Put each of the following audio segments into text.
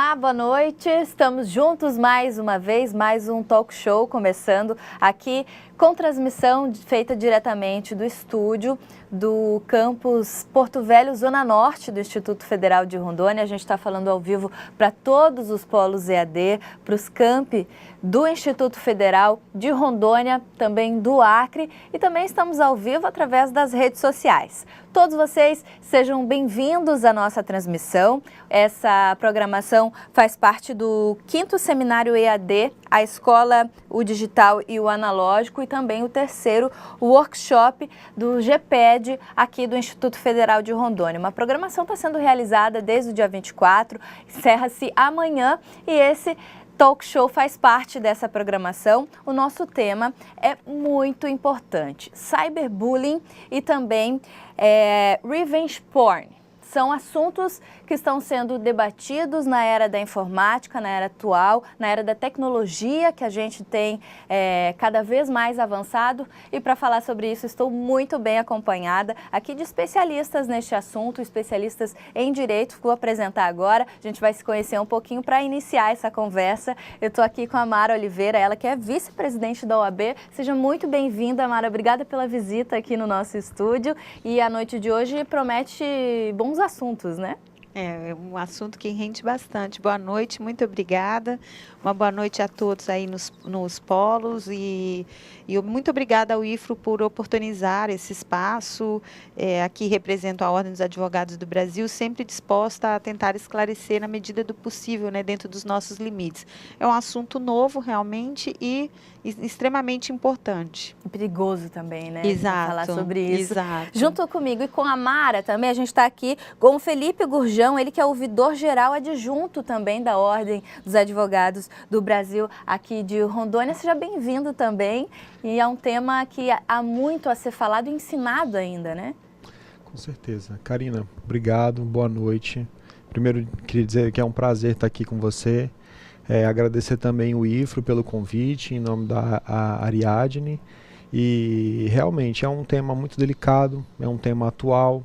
Olá, boa noite. Estamos juntos mais uma vez, mais um talk show começando aqui com transmissão feita diretamente do estúdio do campus Porto Velho, Zona Norte do Instituto Federal de Rondônia. A gente está falando ao vivo para todos os polos EAD, para os campi do Instituto Federal de Rondônia, também do Acre, e também estamos ao vivo através das redes sociais. Todos vocês sejam bem-vindos à nossa transmissão. Essa programação faz parte do 5º Seminário EAD, a Escola, o Digital e o Analógico, e também o 3º Workshop do GPED aqui do Instituto Federal de Rondônia. Uma programação está sendo realizada desde o dia 24, encerra-se amanhã, e esse talk show faz parte dessa programação. O nosso tema é muito importante: cyberbullying e também revenge porn. São assuntos que estão sendo debatidos na era da informática, na era atual, na era da tecnologia, que a gente tem cada vez mais avançado. E para falar sobre isso, estou muito bem acompanhada aqui de especialistas neste assunto, especialistas em direito. Vou apresentar agora, a gente vai se conhecer um pouquinho para iniciar essa conversa. Eu estou aqui com a Mara Oliveira, ela que é vice-presidente da OAB. Seja muito bem-vinda, Mara. Obrigada pela visita aqui no nosso estúdio. E a noite de hoje promete bons assuntos, né? É um assunto que rende bastante. Boa noite, muito obrigada. Uma boa noite a todos aí nos polos e muito obrigada ao IFRO por oportunizar esse espaço. Aqui represento a Ordem dos Advogados do Brasil, sempre disposta a tentar esclarecer na medida do possível, né, dentro dos nossos limites. É um assunto novo, realmente, e extremamente importante. E perigoso também, né? Exato. Falar sobre isso. Exato. Junto comigo e com a Mara também, a gente está aqui com o Felipe Gurjão, ele que é o ouvidor-geral adjunto também da Ordem dos Advogados do Brasil aqui de Rondônia. Seja bem-vindo também. E é um tema que há muito a ser falado e ensinado ainda, né? Com certeza. Karina, obrigado, boa noite. Primeiro, queria dizer que é um prazer estar aqui com você. Agradecer também o IFRO pelo convite, em nome da Ariadne. E realmente é um tema muito delicado, é um tema atual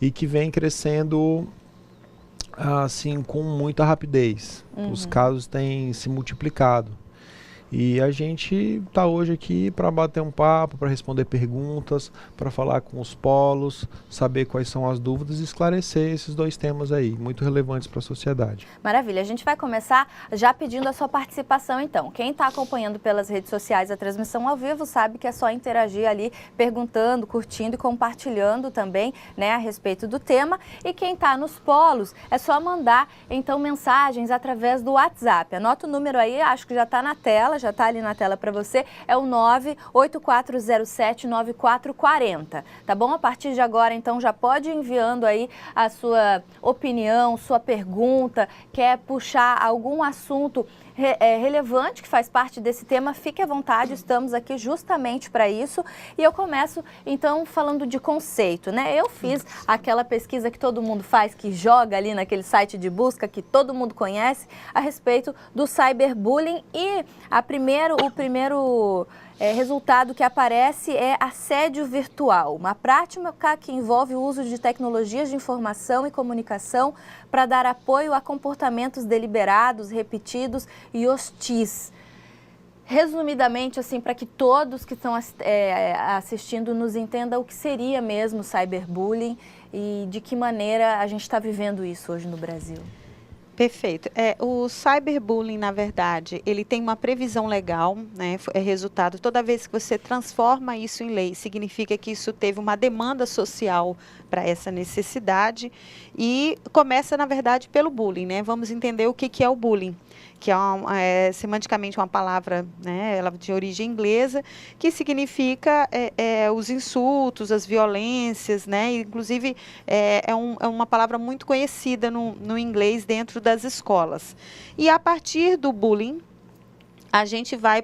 e que vem crescendo assim com muita rapidez. Os casos têm se multiplicado. E a gente está hoje aqui para bater um papo, para responder perguntas, para falar com os polos, saber quais são as dúvidas e esclarecer esses dois temas aí, muito relevantes para a sociedade. Maravilha, a gente vai começar já pedindo a sua participação então. Quem está acompanhando pelas redes sociais a transmissão ao vivo sabe que é só interagir ali, perguntando, curtindo e compartilhando também, né, a respeito do tema. E quem está nos polos é só mandar então mensagens através do WhatsApp. Anota o número aí, acho que já está na tela. Já está ali na tela para você, é o 98407-9440, tá bom? A partir de agora, então, já pode ir enviando aí a sua opinião, sua pergunta, quer puxar algum assunto relevante que faz parte desse tema, fique à vontade, estamos aqui justamente para isso. E eu começo, então, falando de conceito, né? Eu fiz aquela pesquisa que todo mundo faz, que joga ali naquele site de busca que todo mundo conhece, a respeito do cyberbullying, e o primeiro resultado que aparece é assédio virtual, uma prática que envolve o uso de tecnologias de informação e comunicação para dar apoio a comportamentos deliberados, repetidos e hostis. Resumidamente, assim, para que todos que estão assistindo nos entendam o que seria mesmo cyberbullying e de que maneira a gente está vivendo isso hoje no Brasil. Perfeito. O cyberbullying, na verdade, ele tem uma previsão legal, né? É resultado, toda vez que você transforma isso em lei, significa que isso teve uma demanda social para essa necessidade, e começa, na verdade, pelo bullying, né? Vamos entender o que é o bullying, que é semanticamente uma palavra, né, ela de origem inglesa, que significa os insultos, as violências, né? Inclusive é uma palavra muito conhecida no inglês dentro das escolas. E a partir do bullying, a gente vai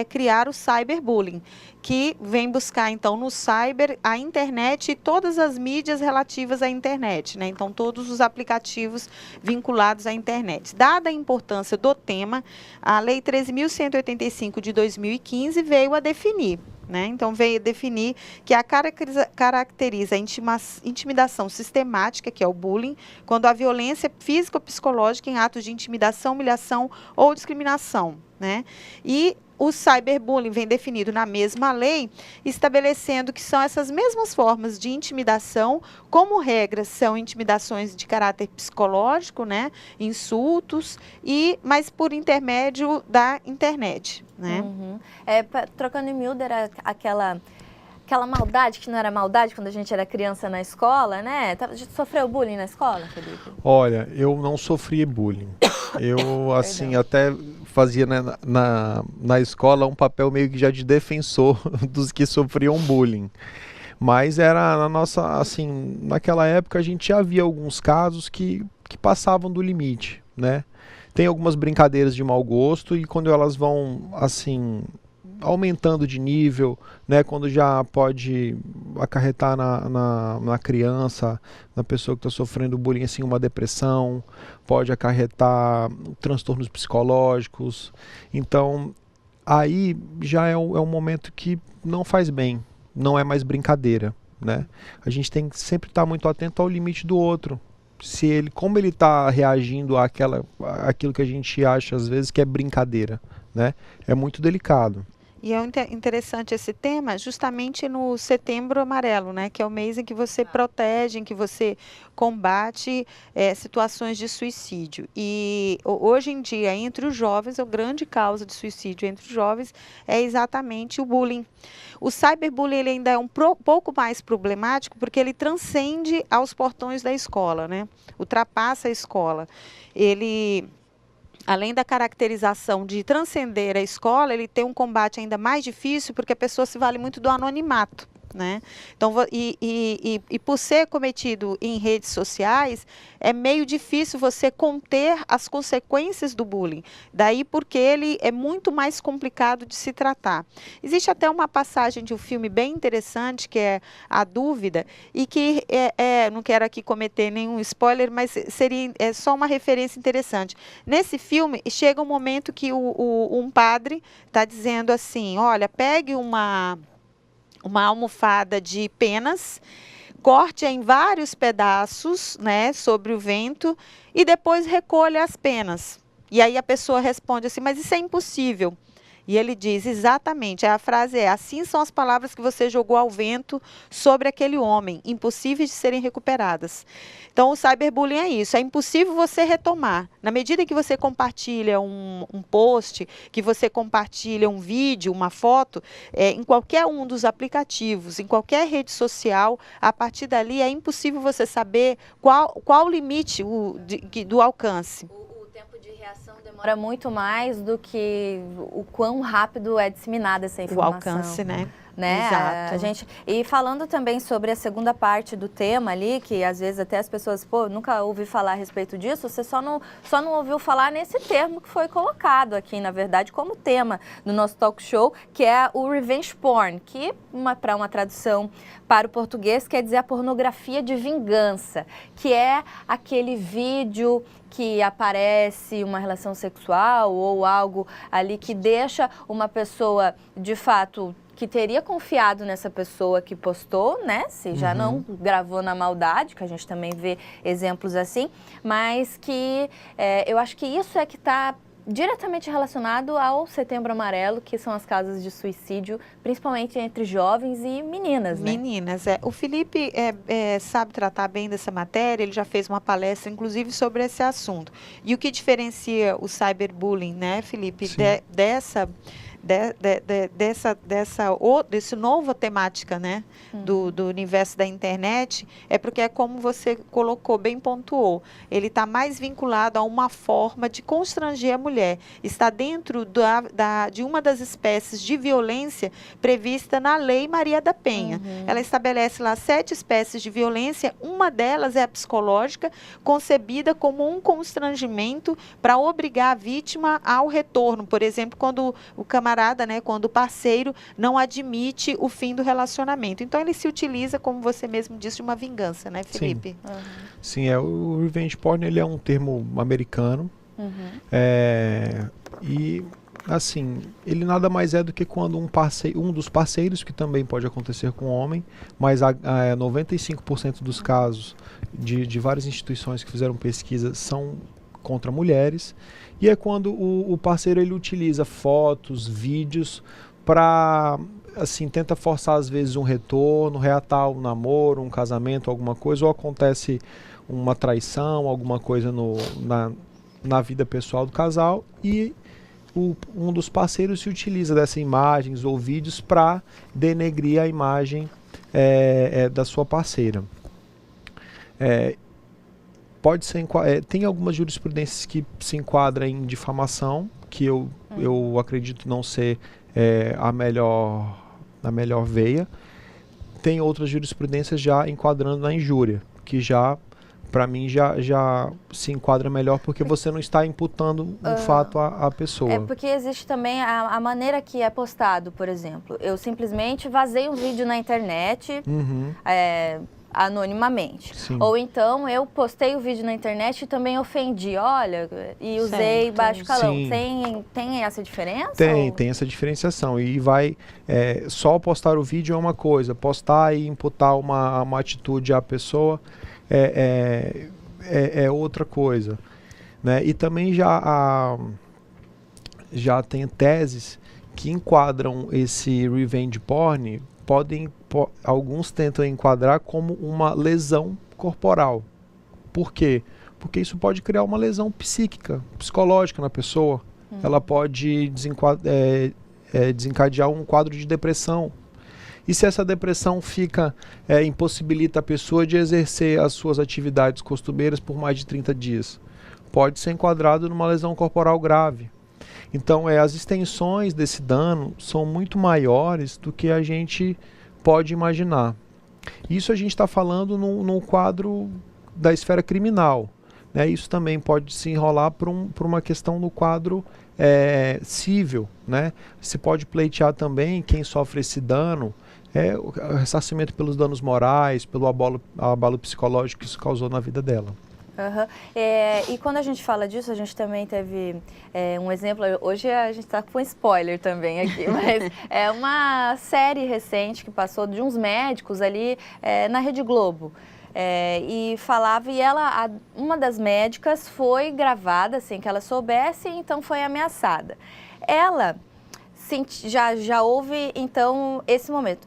criar o cyberbullying, que vem buscar, então, no cyber, a internet e todas as mídias relativas à internet, né? Então, todos os aplicativos vinculados à internet. Dada a importância do tema, a Lei 13.185 de 2015 veio a definir né? Então, veio definir que caracteriza a intimidação sistemática, que é o bullying, quando a violência física ou psicológica em atos de intimidação, humilhação ou discriminação, né? E o cyberbullying vem definido na mesma lei, estabelecendo que são essas mesmas formas de intimidação, como regra são intimidações de caráter psicológico, né, insultos, mas por intermédio da internet, né? Uhum. Trocando em miúdo, era aquela maldade que não era maldade quando a gente era criança na escola, né? Sofreu bullying na escola, Felipe? Olha, eu não sofri bullying. Eu, assim, até fazia, né, na escola um papel meio que já de defensor dos que sofriam bullying. Mas era na nossa, assim, naquela época a gente já via alguns casos que passavam do limite, né? Tem algumas brincadeiras de mau gosto e quando elas vão, assim, aumentando de nível, né, quando já pode acarretar na criança, na pessoa que está sofrendo bullying, assim, uma depressão, pode acarretar transtornos psicológicos. Então, aí já é um momento que não faz bem, não é mais brincadeira, né? A gente tem que sempre estar muito atento ao limite do outro. Como ele está reagindo àquilo que a gente acha às vezes que é brincadeira, né? É muito delicado. E é interessante esse tema justamente no Setembro Amarelo, né? Que é o mês em que você protege, em que você combate situações de suicídio. E hoje em dia, entre os jovens, a grande causa de suicídio entre os jovens é exatamente o bullying. O cyberbullying ele ainda é pouco mais problemático porque ele transcende aos portões da escola, né? Ultrapassa a escola. Ele, além da caracterização de transcender a escola, ele tem um combate ainda mais difícil porque a pessoa se vale muito do anonimato, né? Então, e por ser cometido em redes sociais, é meio difícil você conter as consequências do bullying. Daí porque ele é muito mais complicado de se tratar. Existe até uma passagem de um filme bem interessante, que é A Dúvida, e que, não quero aqui cometer nenhum spoiler, mas seria só uma referência interessante. Nesse filme, chega um momento que um padre está dizendo assim, olha, pegue uma almofada de penas, corte-a em vários pedaços, né, sobre o vento, e depois recolha as penas. E aí a pessoa responde assim, mas isso é impossível. E ele diz, exatamente, a frase é, assim são as palavras que você jogou ao vento sobre aquele homem, impossíveis de serem recuperadas. Então, o cyberbullying é isso, é impossível você retomar. Na medida que você compartilha um post, que você compartilha um vídeo, uma foto, em qualquer um dos aplicativos, em qualquer rede social, a partir dali é impossível você saber qual o limite do alcance. Demora muito mais do que o quão rápido é disseminada essa informação. O alcance, né? Exato. E falando também sobre a segunda parte do tema ali, que às vezes até as pessoas, nunca ouvi falar a respeito disso, você só não ouviu falar nesse termo que foi colocado aqui, na verdade, como tema no nosso talk show, que é o revenge porn, que para uma tradução para o português quer dizer a pornografia de vingança, que é aquele vídeo que aparece uma relação sexual ou algo ali que deixa uma pessoa, de fato, que teria confiado nessa pessoa que postou, né? Se já não gravou na maldade, que a gente também vê exemplos assim, mas que eu acho que isso é que está diretamente relacionado ao Setembro Amarelo, que são as causas de suicídio, principalmente entre jovens e meninas, né? Meninas, O Felipe sabe tratar bem dessa matéria, ele já fez uma palestra, inclusive, sobre esse assunto. E o que diferencia o cyberbullying, né, Felipe, desse nova temática, né, do universo da internet, é porque é como você colocou, bem pontuou, ele está mais vinculado a uma forma de constranger a mulher, está dentro de uma das espécies de violência prevista na Lei Maria da Penha. Ela estabelece lá 7 espécies de violência, uma delas é a psicológica, concebida como um constrangimento para obrigar a vítima ao retorno, por exemplo, quando o camarada, né, quando o parceiro não admite o fim do relacionamento. Então, ele se utiliza, como você mesmo disse, de uma vingança, né, Felipe? Sim, o revenge porn ele é um termo americano. E assim, ele nada mais é do que quando um dos parceiros, que também pode acontecer com o homem, mas 95% dos casos de várias instituições que fizeram pesquisa são contra mulheres, e é quando o parceiro ele utiliza fotos, vídeos para, assim, tenta forçar às vezes um retorno, reatar um namoro, um casamento, alguma coisa, ou acontece uma traição, alguma coisa na vida pessoal do casal, e um dos parceiros se utiliza dessas imagens ou vídeos para denegrir a imagem da sua parceira. Pode ser, tem algumas jurisprudências que se enquadram em difamação, que eu acredito não ser a melhor veia. Tem outras jurisprudências já enquadrando na injúria, que já, para mim, já se enquadra melhor, porque você não está imputando um fato à pessoa. É porque existe também a maneira que é postado, por exemplo. Eu simplesmente vazei um vídeo na internet, anonimamente. Sim. Ou então eu postei o vídeo na internet e também ofendi, olha, e usei baixo calão. Tem essa diferença? Tem essa diferenciação. E só postar o vídeo é uma coisa, postar e imputar uma atitude à pessoa é outra coisa, né? E também já tem teses que enquadram esse revenge porn, alguns tentam enquadrar como uma lesão corporal. Por quê? Porque isso pode criar uma lesão psicológica na pessoa. Ela pode desencadear um quadro de depressão. E se essa depressão impossibilita a pessoa de exercer as suas atividades costumeiras por mais de 30 dias? Pode ser enquadrado numa lesão corporal grave. Então, as extensões desse dano são muito maiores do que a gente pode imaginar. Isso a gente está falando no quadro da esfera criminal, né? Isso também pode se enrolar por uma questão no quadro civil, né? Se pode pleitear também quem sofre esse dano, o ressarcimento pelos danos morais, pelo abalo psicológico que isso causou na vida dela. E quando a gente fala disso, a gente também teve um exemplo, hoje a gente está com spoiler também aqui, mas é uma série recente que passou de uns médicos ali na Rede Globo. E falava, uma das médicas foi gravada sem que ela soubesse, então foi ameaçada. Ela já houve, então, esse momento.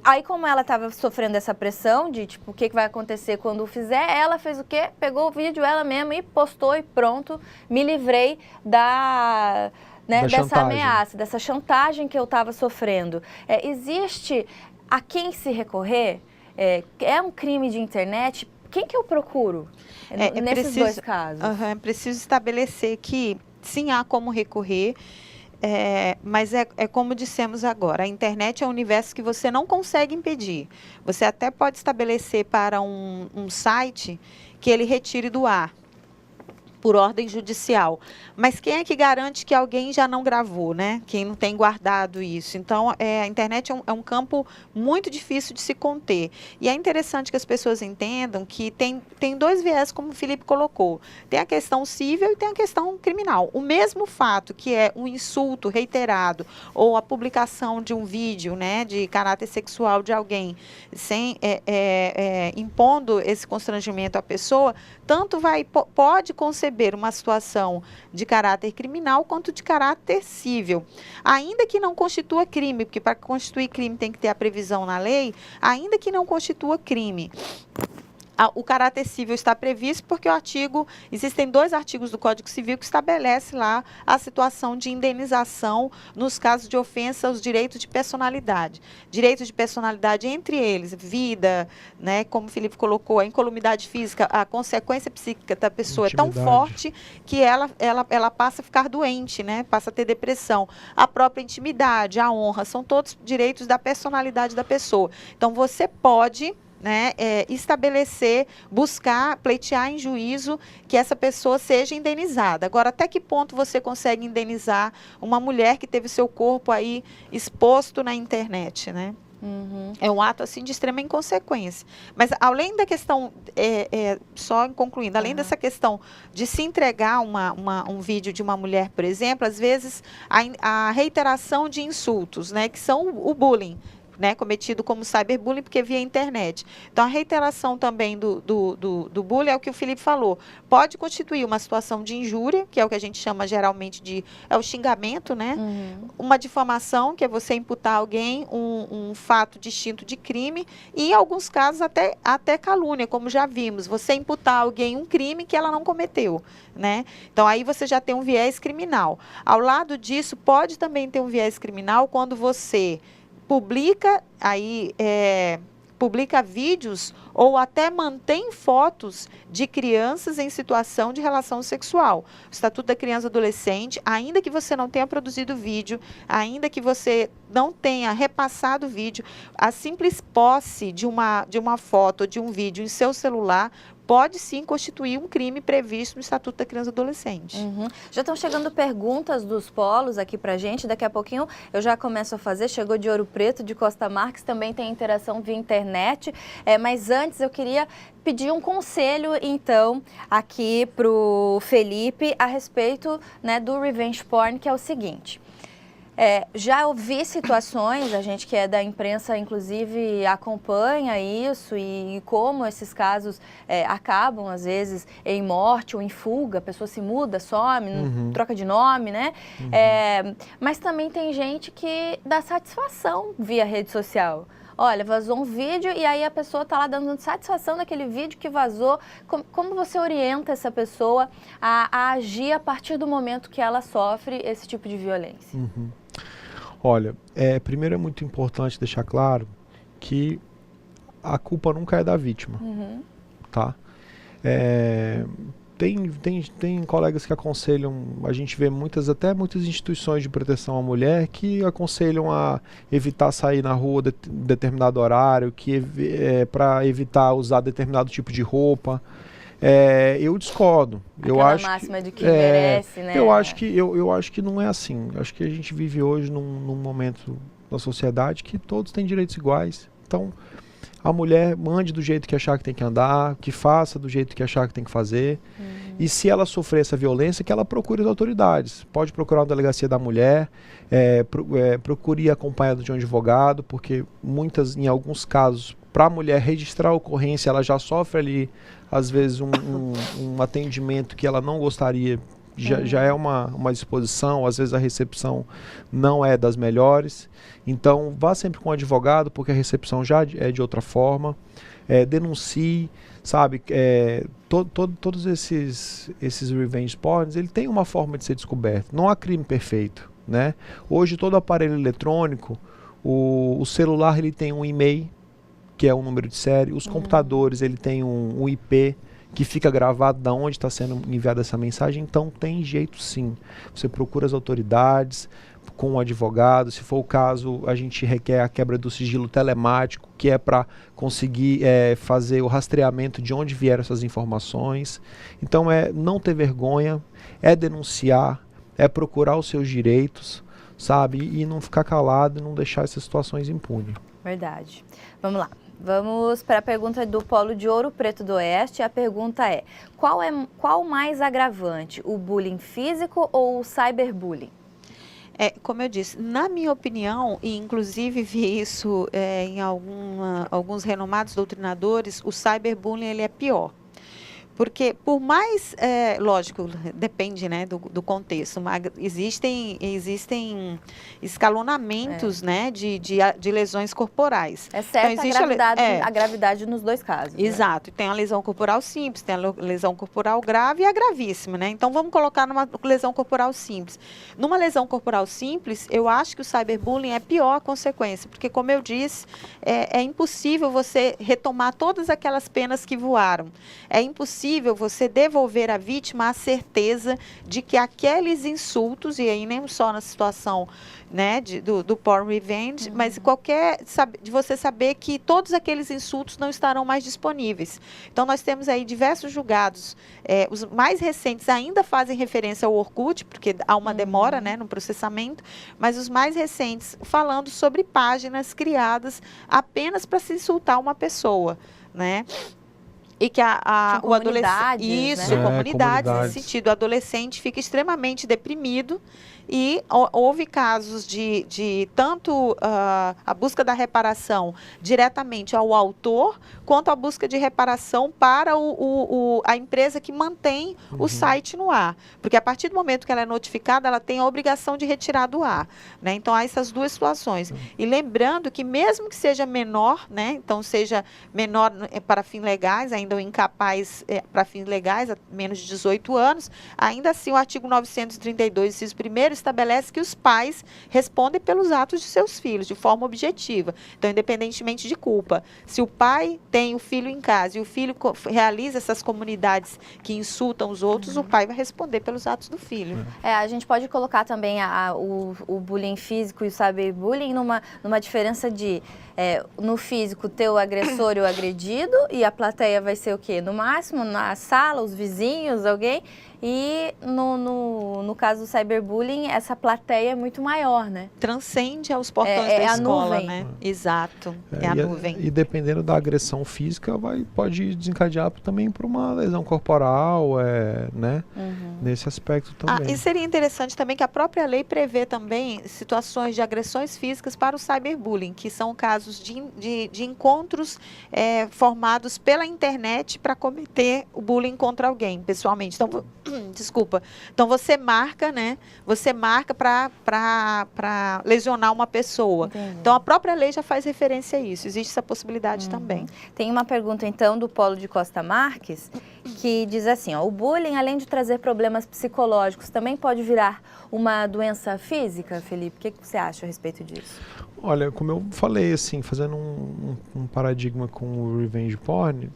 Aí, como ela estava sofrendo essa pressão de, tipo, o que vai acontecer quando fizer, ela fez o quê? Pegou o vídeo ela mesma e postou e pronto, me livrei dessa ameaça, dessa chantagem que eu estava sofrendo. Existe a quem se recorrer? É um crime de internet? Quem que eu procuro nesses dois casos? É preciso estabelecer que, sim, há como recorrer. Mas como dissemos agora, a internet é um universo que você não consegue impedir. Você até pode estabelecer para um site que ele retire do ar, por ordem judicial. Mas quem é que garante que alguém já não gravou, né? Quem não tem guardado isso. Então, a internet é um campo muito difícil de se conter. E é interessante que as pessoas entendam que tem dois viés, como o Felipe colocou. Tem a questão civil e tem a questão criminal. O mesmo fato que é um insulto reiterado ou a publicação de um vídeo, né, de caráter sexual de alguém, impondo esse constrangimento à pessoa, tanto pode conceber uma situação de caráter criminal quanto de caráter civil. Ainda que não constitua crime, porque para constituir crime tem que ter a previsão na lei, ainda que não constitua crime, o caráter civil está previsto porque existem 2 artigos do Código Civil que estabelecem lá a situação de indenização nos casos de ofensa aos direitos de personalidade. Direitos de personalidade, entre eles, vida, né, como o Felipe colocou, a incolumidade física, a consequência psíquica da pessoa é tão forte que ela passa a ficar doente, né, passa a ter depressão. A própria intimidade, a honra, são todos direitos da personalidade da pessoa. Então, você pode, né, estabelecer, buscar, pleitear em juízo que essa pessoa seja indenizada. Agora, até que ponto você consegue indenizar uma mulher que teve seu corpo aí exposto na internet, né? É um ato assim de extrema inconsequência. Mas além da questão, só concluindo, além dessa questão de se entregar um vídeo de uma mulher, por exemplo, às vezes a reiteração de insultos, né, que são o bullying, né, cometido como cyberbullying, porque via internet. Então, a reiteração também do bullying é o que o Felipe falou. Pode constituir uma situação de injúria, que é o que a gente chama geralmente é o xingamento, né? Uma difamação, que é você imputar a alguém um fato distinto de crime, e em alguns casos até calúnia, como já vimos. Você imputar a alguém um crime que ela não cometeu, né? Então, aí você já tem um viés criminal. Ao lado disso, pode também ter um viés criminal quando você publica vídeos ou até mantém fotos de crianças em situação de relação sexual. O Estatuto da Criança e Adolescente, ainda que você não tenha produzido vídeo, ainda que você não tenha repassado vídeo, a simples posse de uma foto ou de um vídeo em seu celular pode sim constituir um crime previsto no Estatuto da Criança e Adolescente. Já estão chegando perguntas dos polos aqui pra gente, daqui a pouquinho eu já começo a fazer. Chegou de Ouro Preto, de Costa Marques, também tem interação via internet, mas antes eu queria pedir um conselho, então, aqui pro Felipe a respeito, né, do revenge porn, que é o seguinte. Já ouvi situações, a gente que é da imprensa, inclusive, acompanha isso e como esses casos acabam, às vezes, em morte ou em fuga, a pessoa se muda, some, troca de nome, né? Mas também tem gente que dá satisfação via rede social. Olha, vazou um vídeo e aí a pessoa está lá dando satisfação daquele vídeo que vazou. Como você orienta essa pessoa a agir a partir do momento que ela sofre esse tipo de violência? Olha, primeiro é muito importante deixar claro que a culpa nunca é da vítima, tá? Tem colegas que aconselham, a gente vê muitas instituições de proteção à mulher que aconselham a evitar sair na rua em determinado horário, para evitar usar determinado tipo de roupa. Eu discordo. Eu acho máxima de que merece, né? Eu acho que não é assim. Acho que a gente vive hoje num momento da sociedade que todos têm direitos iguais. Então, a mulher mande do jeito que achar que tem que andar, que faça do jeito que achar que tem que fazer. E se ela sofrer essa violência, que ela procure as autoridades. Pode procurar a delegacia da mulher, procure ir acompanhado de um advogado, porque em alguns casos, para a mulher registrar a ocorrência, ela já sofre ali, às vezes, um atendimento que ela não gostaria, já é uma exposição, às vezes a recepção não é das melhores. Então, vá sempre com o advogado, porque a recepção já é de outra forma. Denuncie, sabe? Todos esses revenge porns, ele tem uma forma de ser descoberto. Não há crime perfeito, né? Hoje, todo aparelho eletrônico, o celular, ele tem um e-mail, que é um número de série. Os computadores, ele tem um IP que fica gravado da onde está sendo enviada essa mensagem. Então, tem jeito sim. Você procura as autoridades com um advogado. Se for o caso, a gente requer a quebra do sigilo telemático, que é para conseguir fazer o rastreamento de onde vieram essas informações. Então, não ter vergonha, denunciar, procurar os seus direitos, sabe? E não ficar calado e não deixar essas situações impunes. Verdade. Vamos lá. Vamos para a pergunta do Polo de Ouro Preto do Oeste. A pergunta é: qual mais agravante, o bullying físico ou o cyberbullying? Como eu disse, na minha opinião, e inclusive vi isso em alguns renomados doutrinadores, o cyberbullying ele é pior. Porque, por mais, lógico, depende, né, do contexto, mas existem escalonamentos, né, de lesões corporais. É certa então, a gravidade nos dois casos. Exato. Né? Tem a lesão corporal simples, tem a lesão corporal grave e a gravíssima, né? Então, vamos colocar numa lesão corporal simples. Numa lesão corporal simples, eu acho que o cyberbullying é pior a consequência, porque, como eu disse, é impossível você retomar todas aquelas penas que voaram. É impossível possível você devolver à vítima a certeza de que aqueles insultos, e aí nem só na situação, né, do porn revenge, mas de você saber que todos aqueles insultos não estarão mais disponíveis. Então, nós temos aí diversos julgados. Os mais recentes ainda fazem referência ao Orkut, porque há uma demora, né, no processamento, mas os mais recentes falando sobre páginas criadas apenas para se insultar uma pessoa, né? E que o adolescente, isso, né? comunidades nesse sentido, o adolescente fica extremamente deprimido e houve casos de tanto a busca da reparação diretamente ao autor, quanto a busca de reparação para a empresa que mantém o site no ar. Porque a partir do momento que ela é notificada, ela tem a obrigação de retirar do ar, né? Então, há essas duas situações. E lembrando que mesmo que seja menor, né? Então, seja menor para fins legais, ainda ou incapaz para fins legais, a menos de 18 anos, ainda assim o artigo 932, inciso 1º, estabelece que os pais respondem pelos atos de seus filhos, de forma objetiva. Então, independentemente de culpa. Se o pai tem o filho em casa e o filho realiza essas comunidades que insultam os outros, o pai vai responder pelos atos do filho. A gente pode colocar também o bullying físico e o cyberbullying numa diferença de, no físico, ter o agressor e o agredido, e a plateia vai ser o quê? No máximo, na sala, os vizinhos, alguém. E no caso do cyberbullying, essa plateia é muito maior, né? Transcende aos portões da escola, nuvem, né? Exato, a nuvem. E dependendo da agressão física, pode desencadear também para uma lesão corporal, né? Nesse aspecto também. E seria interessante também que a própria lei prevê também situações de agressões físicas para o cyberbullying, que são casos de encontros formados pela internet para cometer o bullying contra alguém, pessoalmente. Então, desculpa. Então, você marca, né? Você marca para lesionar uma pessoa. Entendi. Então, a própria lei já faz referência a isso. Existe essa possibilidade também. Tem uma pergunta, então, do Polo de Costa Marques, que diz assim, o bullying, além de trazer problemas psicológicos, também pode virar uma doença física, Felipe? O que você acha a respeito disso? Olha, como eu falei, assim, fazendo um paradigma com o revenge porn,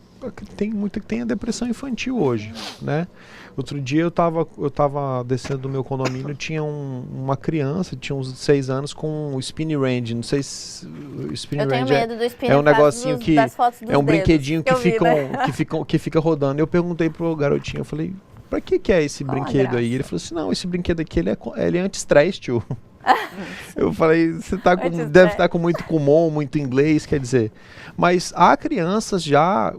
tem a depressão infantil hoje, né? Outro dia eu tava descendo do meu condomínio, tinha uma criança, tinha uns 6 anos, com o spin range, não sei se o spin range tenho medo do spin é um negocinho das fotos dos é um brinquedinho dedos, que fica rodando. Eu perguntei pro garotinho, eu falei, pra que é esse brinquedo aí? Ele falou assim, não, esse brinquedo aqui ele é anti-estresse, tio. Eu falei, você deve estar com muito Kumon, muito inglês, quer dizer. Mas há crianças já,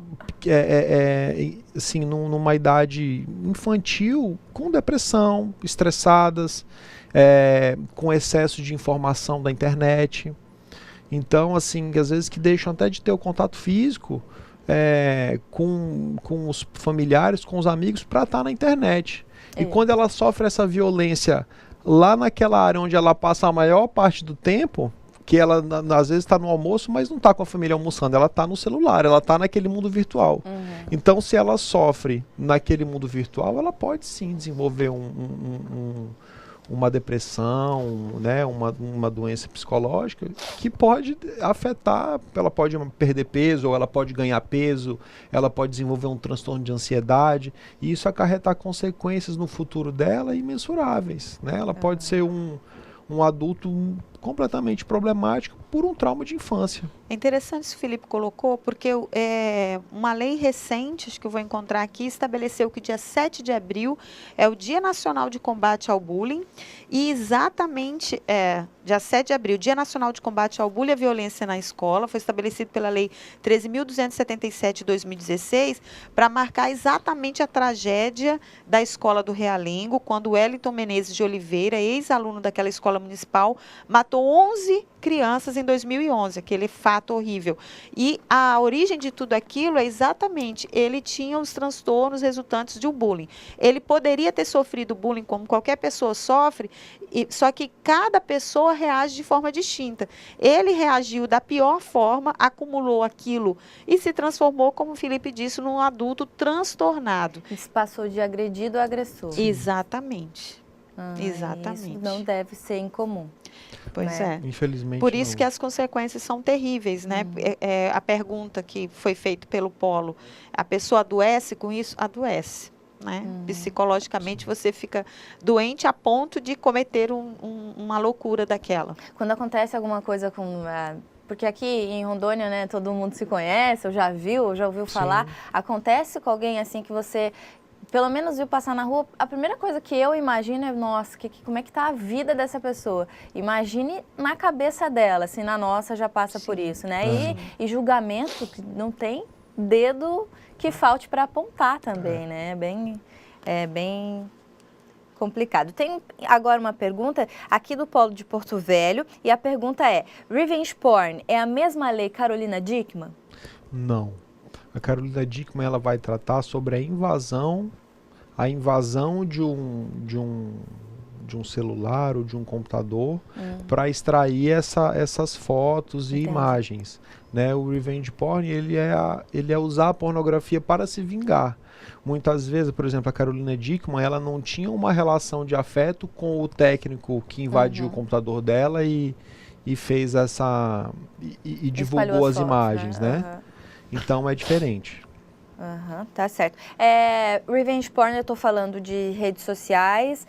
assim, numa idade infantil, com depressão, estressadas, com excesso de informação da internet. Então, assim, às vezes que deixam até de ter o contato físico com os familiares, com os amigos, para estar na internet. E quando ela sofre essa violência lá naquela área onde ela passa a maior parte do tempo, que ela às vezes está no almoço, mas não está com a família almoçando, ela está no celular, ela está naquele mundo virtual. Então, se ela sofre naquele mundo virtual, ela pode sim desenvolver uma depressão, né, uma doença psicológica que pode afetar, ela pode perder peso, ou ela pode ganhar peso, ela pode desenvolver um transtorno de ansiedade, e isso acarretar consequências no futuro dela imensuráveis, né? Ela pode ser um adulto completamente problemático por um trauma de infância. É interessante isso que o Felipe colocou, porque uma lei recente, acho que eu vou encontrar aqui, estabeleceu que dia 7 de abril é o Dia Nacional de Combate ao Bullying, e exatamente, dia 7 de abril, Dia Nacional de Combate ao Bullying e à Violência na Escola, foi estabelecido pela Lei 13.277 de 2016, para marcar exatamente a tragédia da Escola do Realengo, quando Wellington Menezes de Oliveira, ex-aluno daquela escola municipal, matou 11 crianças em 2011, aquele fato horrível. E a origem de tudo aquilo é exatamente, ele tinha os transtornos resultantes de um bullying. Ele poderia ter sofrido bullying como qualquer pessoa sofre, só que cada pessoa reage de forma distinta. Ele reagiu da pior forma, acumulou aquilo e se transformou, como o Felipe disse, num adulto transtornado. Isso passou de agredido a agressor. Exatamente. Exatamente. Isso não deve ser incomum. Pois né? é. Infelizmente Por isso não. que as consequências são terríveis, né? A pergunta que foi feita pelo Polo, a pessoa adoece com isso? Adoece, né? Psicologicamente você fica doente a ponto de cometer uma loucura daquela. Quando acontece alguma coisa com... porque aqui em Rondônia, né, todo mundo se conhece, ou já viu, ou já ouviu falar. Sim. Acontece com alguém assim que você... pelo menos viu passar na rua, a primeira coisa que eu imagino é, nossa, como é que tá a vida dessa pessoa? Imagine na cabeça dela, se na nossa já passa por isso, né? E julgamento, que não tem dedo que falte para apontar também, né? É bem complicado. Tem agora uma pergunta aqui do Polo de Porto Velho, e a pergunta é, revenge porn é a mesma lei Carolina Dickmann? Não. A Carolina Dickmann, ela vai tratar sobre a invasão de um celular ou de um computador para extrair essas fotos e imagens, né? O revenge porn, ele é usar a pornografia para se vingar. Muitas vezes, por exemplo, a Carolina Dickmann, ela não tinha uma relação de afeto com o técnico que invadiu o computador dela e fez e divulgou as imagens, né? Então é diferente. Tá certo. Revenge porn, eu estou falando de redes sociais,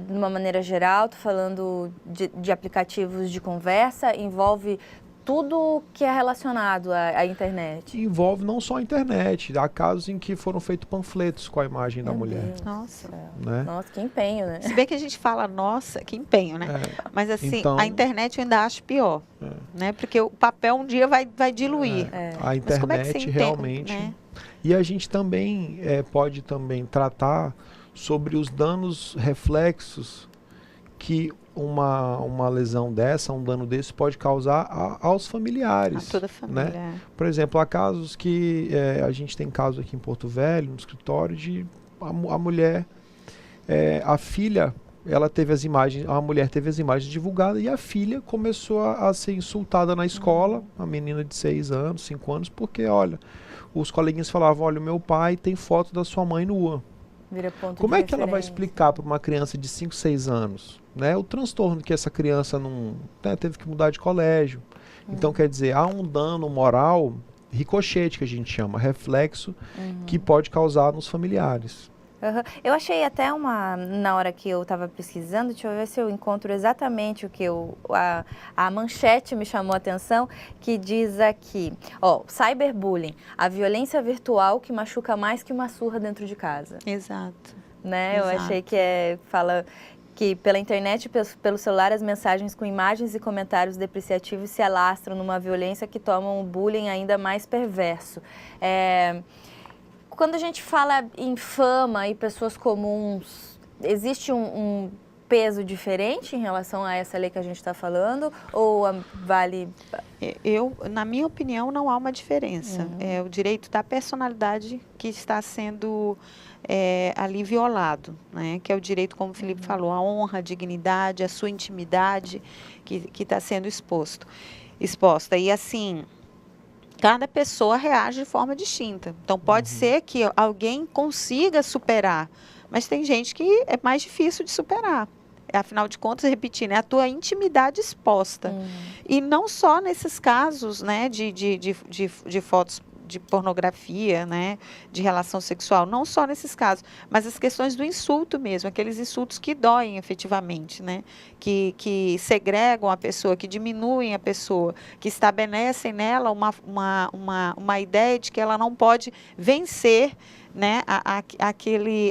de uma maneira geral, estou falando de aplicativos de conversa, envolve tudo que é relacionado à internet. Envolve não só a internet, há casos em que foram feitos panfletos com a imagem da mulher. Deus. Nossa. Né? Nossa, que empenho, né? Se bem que a gente fala, nossa, que empenho, né? Mas assim, Então, a internet eu ainda acho pior, né? Porque o papel um dia vai diluir. A internet, mas como é que você entende, realmente... né? E a gente também pode também tratar sobre os danos reflexos que uma lesão dessa, um dano desse pode causar aos familiares. A toda a família. Né? Por exemplo, há casos que a gente tem casos aqui em Porto Velho, no escritório, de a mulher, a filha, ela teve as imagens, a mulher teve as imagens divulgadas e a filha começou a ser insultada na escola, a menina de 6 anos, 5 anos, porque, olha, os coleguinhas falavam, olha, o meu pai tem foto da sua mãe nua. Vira ponto Como de é que ela vai explicar para uma criança de 5, 6 anos, né, o transtorno que essa criança não, né, teve que mudar de colégio? Então, quer dizer, há um dano moral, ricochete que a gente chama, reflexo, que pode causar nos familiares. Eu achei até na hora que eu estava pesquisando, deixa eu ver se eu encontro exatamente o que a manchete me chamou a atenção, que diz aqui, cyberbullying, a violência virtual que machuca mais que uma surra dentro de casa. Exato. Né? Exato. Eu achei que fala que pela internet e pelo celular as mensagens com imagens e comentários depreciativos se alastram numa violência que torna o bullying ainda mais perverso. Quando a gente fala em fama e pessoas comuns, existe um peso diferente em relação a essa lei que a gente está falando? Ou vale... Na minha opinião, não há uma diferença. É o direito da personalidade que está sendo ali violado, né? Que é o direito, como o Felipe falou, a honra, a dignidade, a sua intimidade que está sendo exposta. E assim... Cada pessoa reage de forma distinta. Então, pode ser que alguém consiga superar, mas tem gente que é mais difícil de superar. Afinal de contas, repetindo, é a tua intimidade exposta. E não só nesses casos, né, de fotos de pornografia, né, de relação sexual, não só nesses casos, mas as questões do insulto mesmo, aqueles insultos que doem efetivamente, né, que segregam a pessoa, que diminuem a pessoa, que estabelecem nela uma ideia de que ela não pode vencer, né,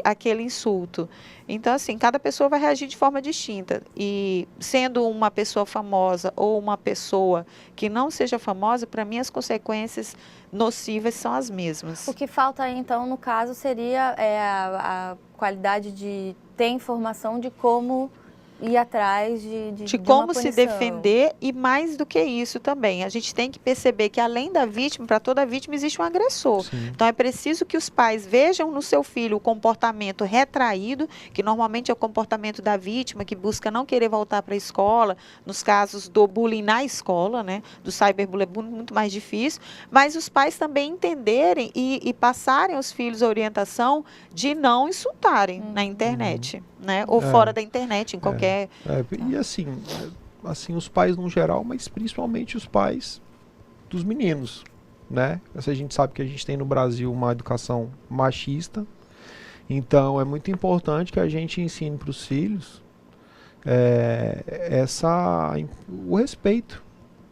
aquele insulto. Então, assim, cada pessoa vai reagir de forma distinta. E sendo uma pessoa famosa ou uma pessoa que não seja famosa, para mim as consequências nocivas são as mesmas. O que falta aí, então, no caso, seria a qualidade de ter informação de como ir atrás de como se defender, e mais do que isso também. A gente tem que perceber que, além da vítima, para toda vítima existe um agressor. Sim. Então, é preciso que os pais vejam no seu filho o comportamento retraído, que normalmente é o comportamento da vítima, que busca não querer voltar para a escola, nos casos do bullying na escola, né? Do cyberbullying é muito mais difícil, mas os pais também entenderem e passarem aos filhos a orientação de não insultarem na internet, né? Ou fora da internet, em qualquer... E assim, assim, os pais no geral, mas principalmente os pais dos meninos, né? A gente sabe que a gente tem no Brasil uma educação machista, então é muito importante que a gente ensine para os filhos o respeito,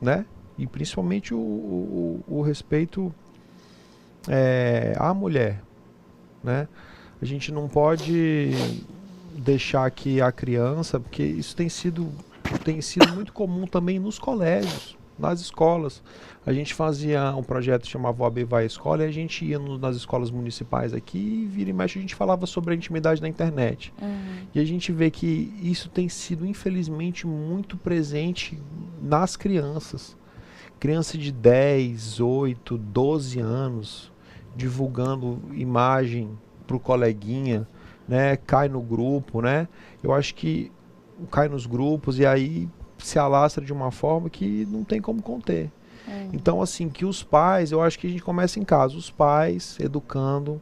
né? E principalmente o respeito à mulher, né? A gente não pode deixar que a criança, porque isso tem sido muito comum também nos colégios, nas escolas. A gente fazia um projeto que chamava OAB Vai à Escola, e a gente ia nas escolas municipais aqui e vira e mexe a gente falava sobre a intimidade na internet. E a gente vê que isso tem sido, infelizmente, muito presente nas crianças. Criança de 10, 8, 12 anos, divulgando imagem para o coleguinha, né? Cai no grupo, né? Eu acho que cai nos grupos e aí se alastra de uma forma que não tem como conter. Então, assim, que os pais, eu acho que a gente começa em casa, os pais educando,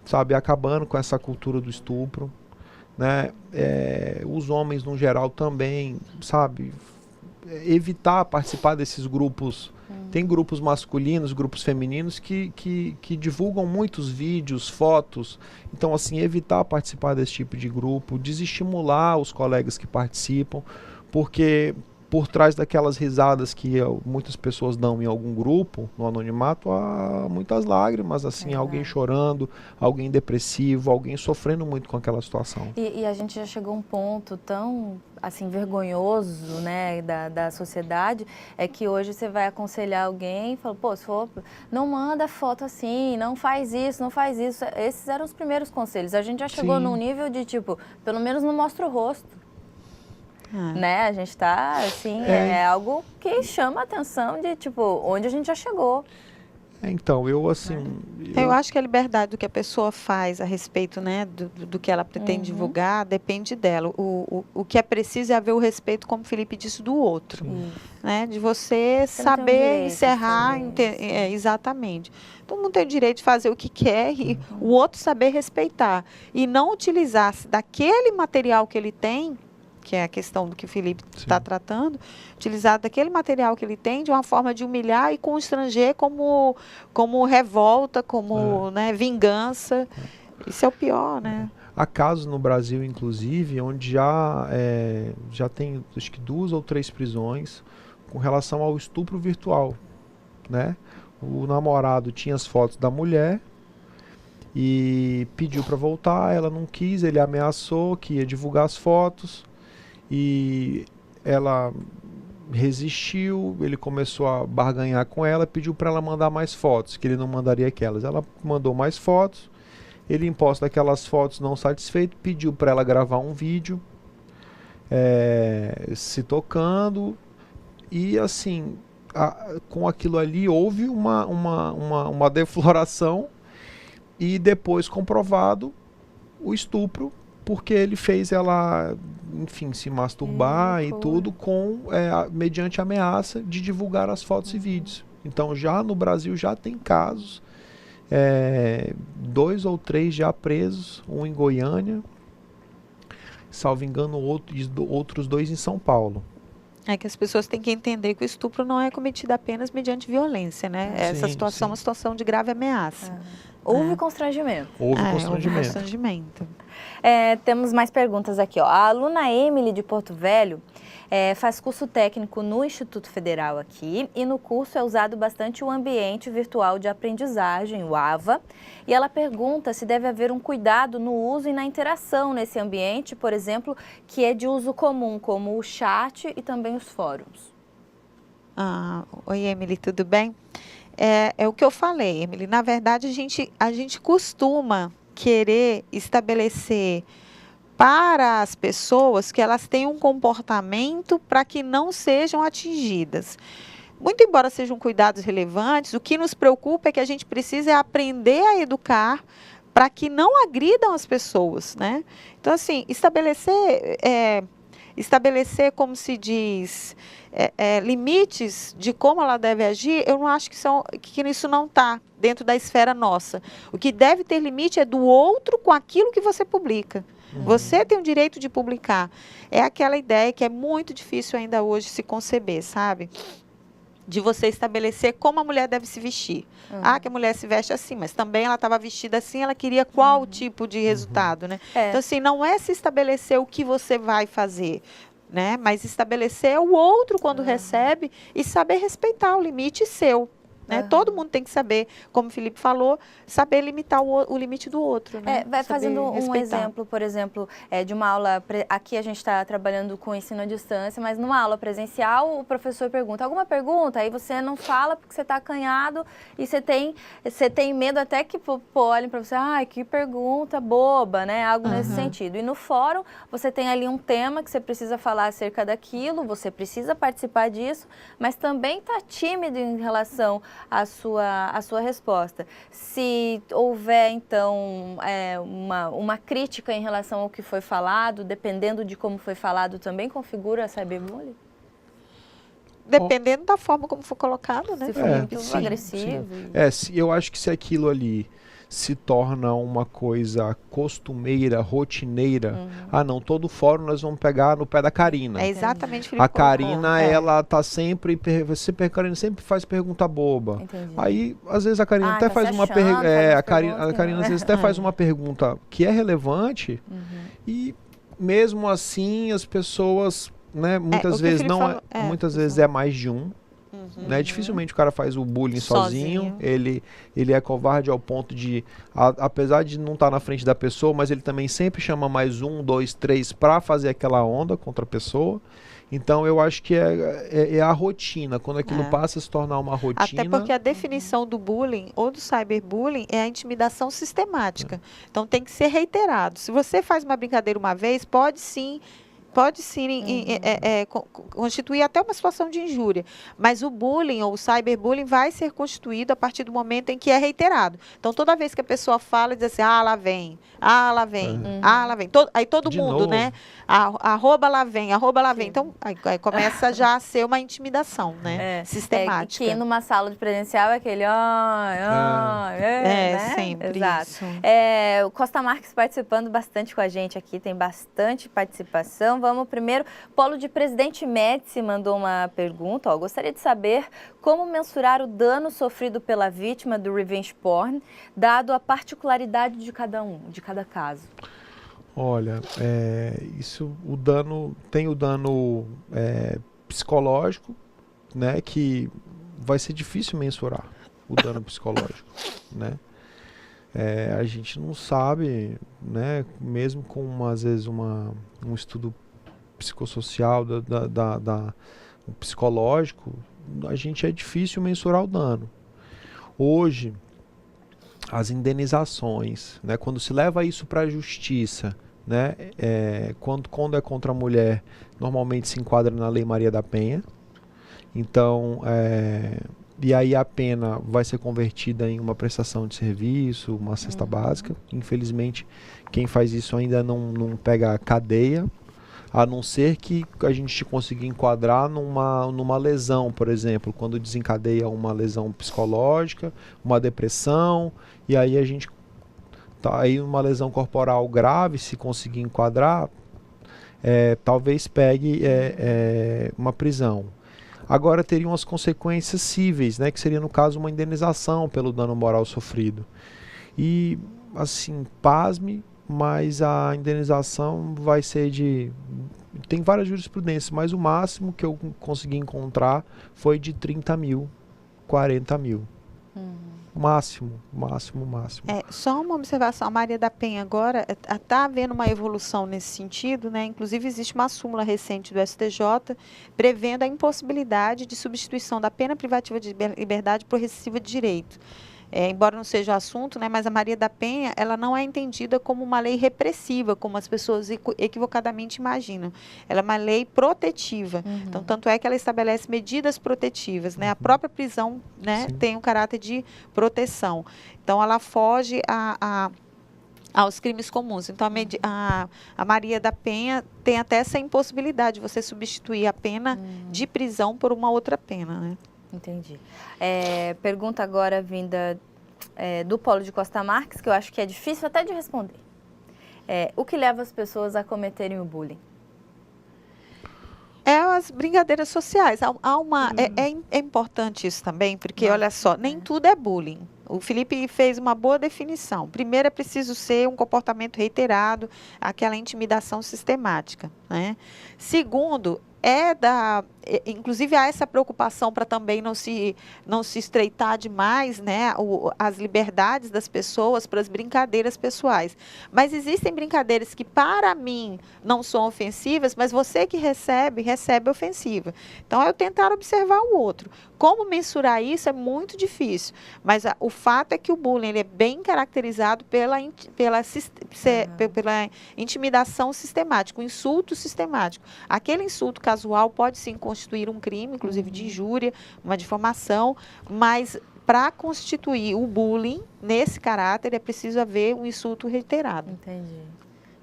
sabe, acabando com essa cultura do estupro, né? Os homens no geral também, sabe, evitar participar desses grupos. Tem grupos masculinos, grupos femininos que divulgam muitos vídeos, fotos. Então, assim, evitar participar desse tipo de grupo, desestimular os colegas que participam, porque por trás daquelas risadas que muitas pessoas dão em algum grupo, no anonimato, há muitas lágrimas, assim, alguém chorando, alguém depressivo, alguém sofrendo muito com aquela situação. E a gente já chegou a um ponto tão, assim, vergonhoso, né, da sociedade, é que hoje você vai aconselhar alguém e fala, pô, se for, não manda foto assim, não faz isso, não faz isso. Esses eram os primeiros conselhos. A gente já chegou num nível de, tipo, pelo menos não mostra o rosto. Né? A gente está, assim, é algo que chama a atenção de, tipo, onde a gente já chegou. Então, eu, assim... Eu acho que a liberdade do que a pessoa faz a respeito, né, do que ela pretende divulgar, depende dela. O que é preciso é haver o respeito, como o Felipe disse, do outro. Né? De você saber encerrar... exatamente. Todo mundo tem o direito de fazer o que quer e o outro saber respeitar. E não utilizar daquele material que ele tem, que é a questão do que o Felipe está tratando, utilizar daquele material que ele tem de uma forma de humilhar e constranger como revolta, como né, vingança. Isso é o pior, né? Há casos no Brasil, inclusive, onde já tem, acho que 2 ou 3 prisões com relação ao estupro virtual, né? O namorado tinha as fotos da mulher e pediu para voltar, ela não quis, ele ameaçou que ia divulgar as fotos. E ela resistiu, ele começou a barganhar com ela, pediu para ela mandar mais fotos, que ele não mandaria aquelas. Ela mandou mais fotos, ele, em posse daquelas fotos, não satisfeito, pediu para ela gravar um vídeo se tocando. E assim, com aquilo ali houve uma defloração e depois comprovado o estupro, porque ele fez ela, enfim, se masturbar e tudo mediante ameaça de divulgar as fotos e vídeos. Então, já no Brasil já tem casos, 2 ou 3 já presos, um em Goiânia, salvo engano, outros 2 em São Paulo. É que as pessoas têm que entender que o estupro não é cometido apenas mediante violência, né? Essa situação é uma situação de grave ameaça. Houve constrangimento. Houve constrangimento. Temos mais perguntas aqui. Ó. A aluna Emily de Porto Velho faz curso técnico no Instituto Federal aqui e no curso é usado bastante o ambiente virtual de aprendizagem, o AVA, e ela pergunta se deve haver um cuidado no uso e na interação nesse ambiente, por exemplo, que é de uso comum, como o chat e também os fóruns. Oi, Emily, tudo bem? É o que eu falei, Emily. Na verdade, a gente costuma querer estabelecer para as pessoas que elas tenham um comportamento para que não sejam atingidas. Muito embora sejam cuidados relevantes, o que nos preocupa é que a gente precisa aprender a educar para que não agridam as pessoas, né? Então, assim, estabelecer, como se diz, limites de como ela deve agir, eu não acho que isso não está dentro da esfera nossa. O que deve ter limite é do outro com aquilo que você publica. Você tem o direito de publicar. É aquela ideia que é muito difícil ainda hoje se conceber, sabe? De você estabelecer como a mulher deve se vestir. Que a mulher se veste assim, mas também ela estava vestida assim, ela queria qual tipo de resultado, né? Então, assim, não é se estabelecer o que você vai fazer, né? Mas estabelecer o outro quando recebe e saber respeitar o limite seu. Né? Todo mundo tem que saber, como o Felipe falou, saber limitar o limite do outro. Né? Vai saber fazendo um respeitar. exemplo, por exemplo, de uma aula, aqui a gente está trabalhando com ensino à distância, mas numa aula presencial o professor pergunta, alguma pergunta? Aí você não fala porque você está acanhado e você tem medo até que olhem para você, que pergunta boba, né? Algo nesse sentido. E no fórum você tem ali um tema que você precisa falar acerca daquilo, você precisa participar disso, mas também está tímido em relação à sua resposta. Se houver, então, uma crítica em relação ao que foi falado, dependendo de como foi falado, também configura a cyberbullying? Dependendo da forma como for colocado, né? Se for muito agressivo. Eu acho que se aquilo ali se torna uma coisa costumeira, rotineira, não, todo fórum nós vamos pegar no pé da Karina. É exatamente o que a Karina, ela tá sempre, a Karina sempre faz pergunta boba. Entendi. Aí, às vezes a Karina até faz uma pergunta, a Karina às vezes até faz uma pergunta que é relevante e mesmo assim as pessoas, né, muitas vezes muitas vezes é mais de um. Né? Dificilmente o cara faz o bullying sozinho. Ele é covarde ao ponto de, apesar de não estar na frente da pessoa, mas ele também sempre chama mais 1, 2, 3 para fazer aquela onda contra a pessoa. Então eu acho que é a rotina, quando aquilo passa a se tornar uma rotina. Até porque a definição do bullying ou do cyberbullying é a intimidação sistemática. Então tem que ser reiterado. Se você faz uma brincadeira uma vez, pode sim constituir até uma situação de injúria. Mas o bullying ou o cyberbullying vai ser constituído a partir do momento em que é reiterado. Então, toda vez que a pessoa fala, diz assim, lá vem, lá vem, lá vem. Aí todo de mundo, novo. né? Arroba lá vem, arroba lá vem. Então, aí começa já a ser uma intimidação, né? Sistemática. Que numa sala de presencial é aquele né? Sempre Exato. isso. O Costa Marques participando bastante com a gente aqui, tem bastante participação. Vamos primeiro, Polo de Presidente Médici mandou uma pergunta, gostaria de saber como mensurar o dano sofrido pela vítima do revenge porn, dado a particularidade de cada caso. Olha, tem o dano psicológico, né, que vai ser difícil mensurar o dano psicológico, né? A gente não sabe, né, mesmo com às vezes um estudo psicossocial, o psicológico, a gente é difícil mensurar o dano. Hoje, as indenizações, né, quando se leva isso para a justiça, né, quando é contra a mulher, normalmente se enquadra na Lei Maria da Penha. Então, e aí a pena vai ser convertida em uma prestação de serviço, uma cesta básica. Infelizmente, quem faz isso ainda não pega cadeia, a não ser que a gente consiga enquadrar numa lesão, por exemplo, quando desencadeia uma lesão psicológica, uma depressão, e aí a gente aí uma lesão corporal grave, se conseguir enquadrar, talvez pegue uma prisão. Agora teriam as consequências cíveis, né, que seria no caso uma indenização pelo dano moral sofrido. E assim, pasme, mas a indenização vai ser tem várias jurisprudências, mas o máximo que eu consegui encontrar foi de 30 mil, 40 mil. Máximo. Só uma observação, a Maria da Penha agora está havendo uma evolução nesse sentido, né? Inclusive existe uma súmula recente do STJ prevendo a impossibilidade de substituição da pena privativa de liberdade por rescistiva de direito. Embora não seja o assunto, né, mas a Maria da Penha, ela não é entendida como uma lei repressiva, como as pessoas equivocadamente imaginam. Ela é uma lei protetiva. Então, tanto é que ela estabelece medidas protetivas, né? A própria prisão, né, tem um caráter de proteção. Então, ela foge aos crimes comuns. Então, a Maria da Penha tem até essa impossibilidade de você substituir a pena de prisão por uma outra pena, né? Entendi. Pergunta agora vinda do Polo de Costa Marques, que eu acho que é difícil até de responder. O que leva as pessoas a cometerem o bullying? É as brincadeiras sociais. É importante isso também, porque, olha só, nem tudo é bullying. O Felipe fez uma boa definição. Primeiro, é preciso ser um comportamento reiterado, aquela intimidação sistemática, né? Segundo, inclusive há essa preocupação para também não se estreitar demais, né, as liberdades das pessoas para as brincadeiras pessoais. Mas existem brincadeiras que para mim não são ofensivas, mas você que recebe ofensiva. Então, eu tentar observar o outro. Como mensurar isso é muito difícil, mas o fato é que o bullying ele é bem caracterizado pela intimidação sistemática, o insulto sistemático. Aquele insulto casual pode sim constituir um crime, inclusive de injúria, uma difamação, mas para constituir o bullying nesse caráter é preciso haver um insulto reiterado. Entendi.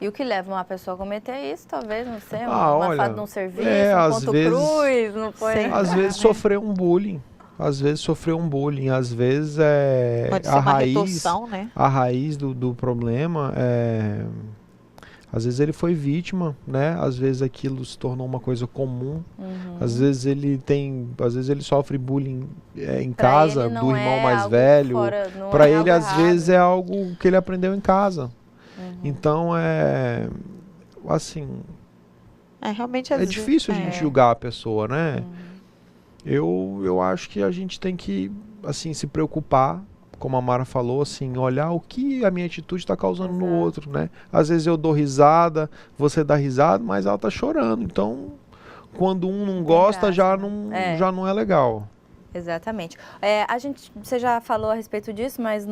E o que leva uma pessoa a cometer isso, talvez, não sei, olha, falta de um serviço, às ponto vezes, cruz, não foi? Às vezes sofrer um bullying. Às vezes sofrer um bullying, às vezes pode ser uma retorção, né? A raiz do problema às vezes ele foi vítima, né? Às vezes aquilo se tornou uma coisa comum. Às vezes ele sofre bullying em casa do irmão mais velho. Para ele às vezes é algo que ele aprendeu em casa. Então assim, realmente é difícil a gente julgar a pessoa, né? Eu acho que a gente tem que, assim, se preocupar, como a Mara falou, assim, olhar o que a minha atitude está causando no outro, né? Às vezes eu dou risada, você dá risada, mas ela está chorando. Então, quando um não gosta, já não é legal. Exatamente. Você já falou a respeito disso, mas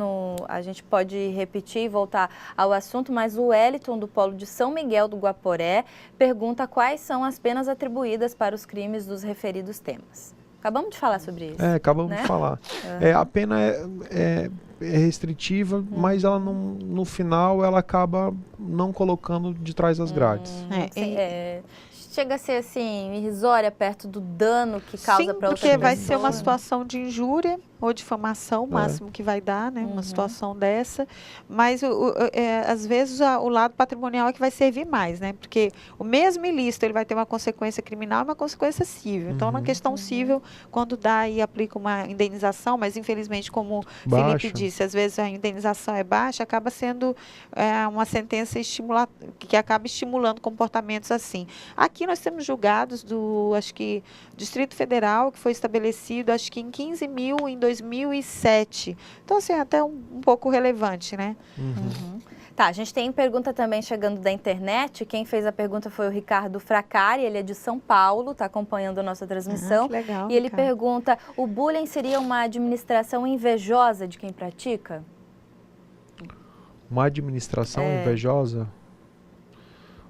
a gente pode repetir e voltar ao assunto, mas o Wellington, do Polo de São Miguel do Guaporé, pergunta quais são as penas atribuídas para os crimes dos referidos temas. Acabamos de falar sobre isso. Acabamos de falar. A pena é restritiva, mas ela no final ela acaba não colocando de trás das grades. Chega a ser assim, irrisória perto do dano que causa para outra pessoa. Sim, porque vai ser uma situação de injúria ou difamação, o máximo que vai dar, né? Uma situação dessa. Mas, às vezes, o lado patrimonial é que vai servir mais, né? Porque o mesmo ilícito, ele vai ter uma consequência criminal e uma consequência cível. Então, na questão cível, quando dá e aplica uma indenização, mas, infelizmente, como o Felipe disse, às vezes a indenização é baixa, acaba sendo uma sentença que acaba estimulando comportamentos assim. Aqui nós temos julgados acho que, Distrito Federal, que foi estabelecido, acho que em 15 mil em 2007. Então, assim, é até um pouco relevante, né? Tá, a gente tem pergunta também chegando da internet. Quem fez a pergunta foi o Ricardo Fracari, ele é de São Paulo, está acompanhando a nossa transmissão. Que legal, e ele pergunta, o bullying seria uma administração invejosa de quem pratica? Uma administração invejosa?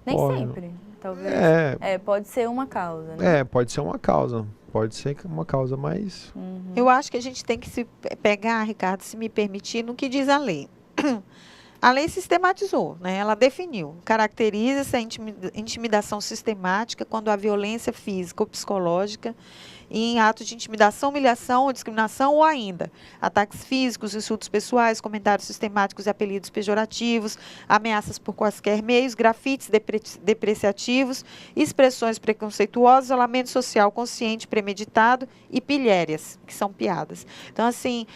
Nem sempre, talvez. Pode ser uma causa, né? Pode ser uma causa. Pode ser uma causa mais... Eu acho que a gente tem que se pegar, Ricardo, se me permitir, no que diz a lei. A lei sistematizou, né? Ela definiu, caracteriza essa intimidação sistemática quando a violência física ou psicológica em atos de intimidação, humilhação ou discriminação ou ainda ataques físicos, insultos pessoais, comentários sistemáticos e apelidos pejorativos, ameaças por quaisquer meios, grafites depreciativos, expressões preconceituosas, isolamento social consciente, premeditado e pilhérias, que são piadas. Então, assim,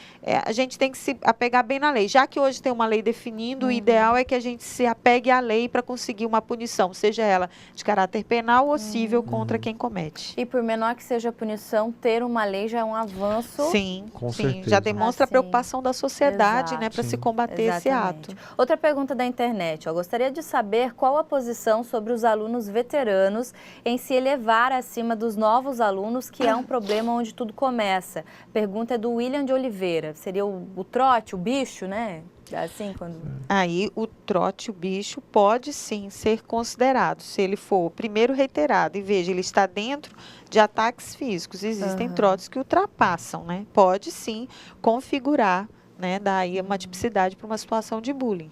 a gente tem que se apegar bem na lei. Já que hoje tem uma lei definindo, o ideal é que a gente se apegue à lei para conseguir uma punição, seja ela de caráter penal ou cível contra quem comete. E por menor que seja a punição, ter uma lei já é um avanço. Sim, com certeza. Já demonstra a preocupação da sociedade, né, para se combater esse ato. Outra pergunta da internet. Eu gostaria de saber qual a posição sobre os alunos veteranos em se elevar acima dos novos alunos, que é um problema onde tudo começa. Pergunta é do William de Oliveira. Seria o trote, o bicho, né? Assim, quando... Aí o trote, o bicho, pode sim ser considerado, se ele for primeiro reiterado. E veja, ele está dentro de ataques físicos. Existem trotes que ultrapassam, né? Pode sim configurar, né? Daí uma tipicidade para uma situação de bullying.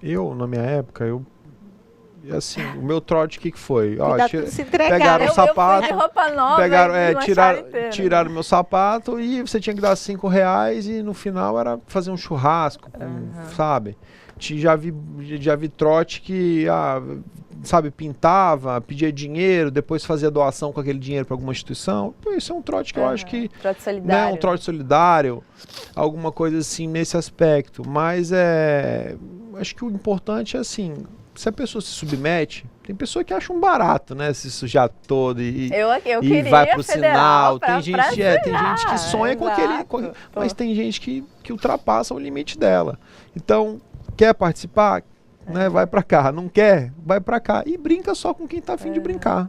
Eu, na minha época, assim, o meu trote, o que foi? Pegaram o sapato, eu fui de roupa nova, tiraram meu sapato e você tinha que dar R$5 e no final era fazer um churrasco, sabe? Já vi trote que, sabe, pintava, pedia dinheiro, depois fazia doação com aquele dinheiro para alguma instituição. Pô, isso é um trote que eu acho que... Trote solidário. Né, um trote solidário, alguma coisa assim nesse aspecto. Mas acho que o importante é assim, se a pessoa se submete, tem pessoa que acha um barato, né, se sujar todo e vai pro sinal. Tem gente que sonha com aquele... Mas tem gente que ultrapassa o limite dela. Então, quer participar? Né, vai pra cá. Não quer? Vai pra cá. E brinca só com quem tá afim de brincar.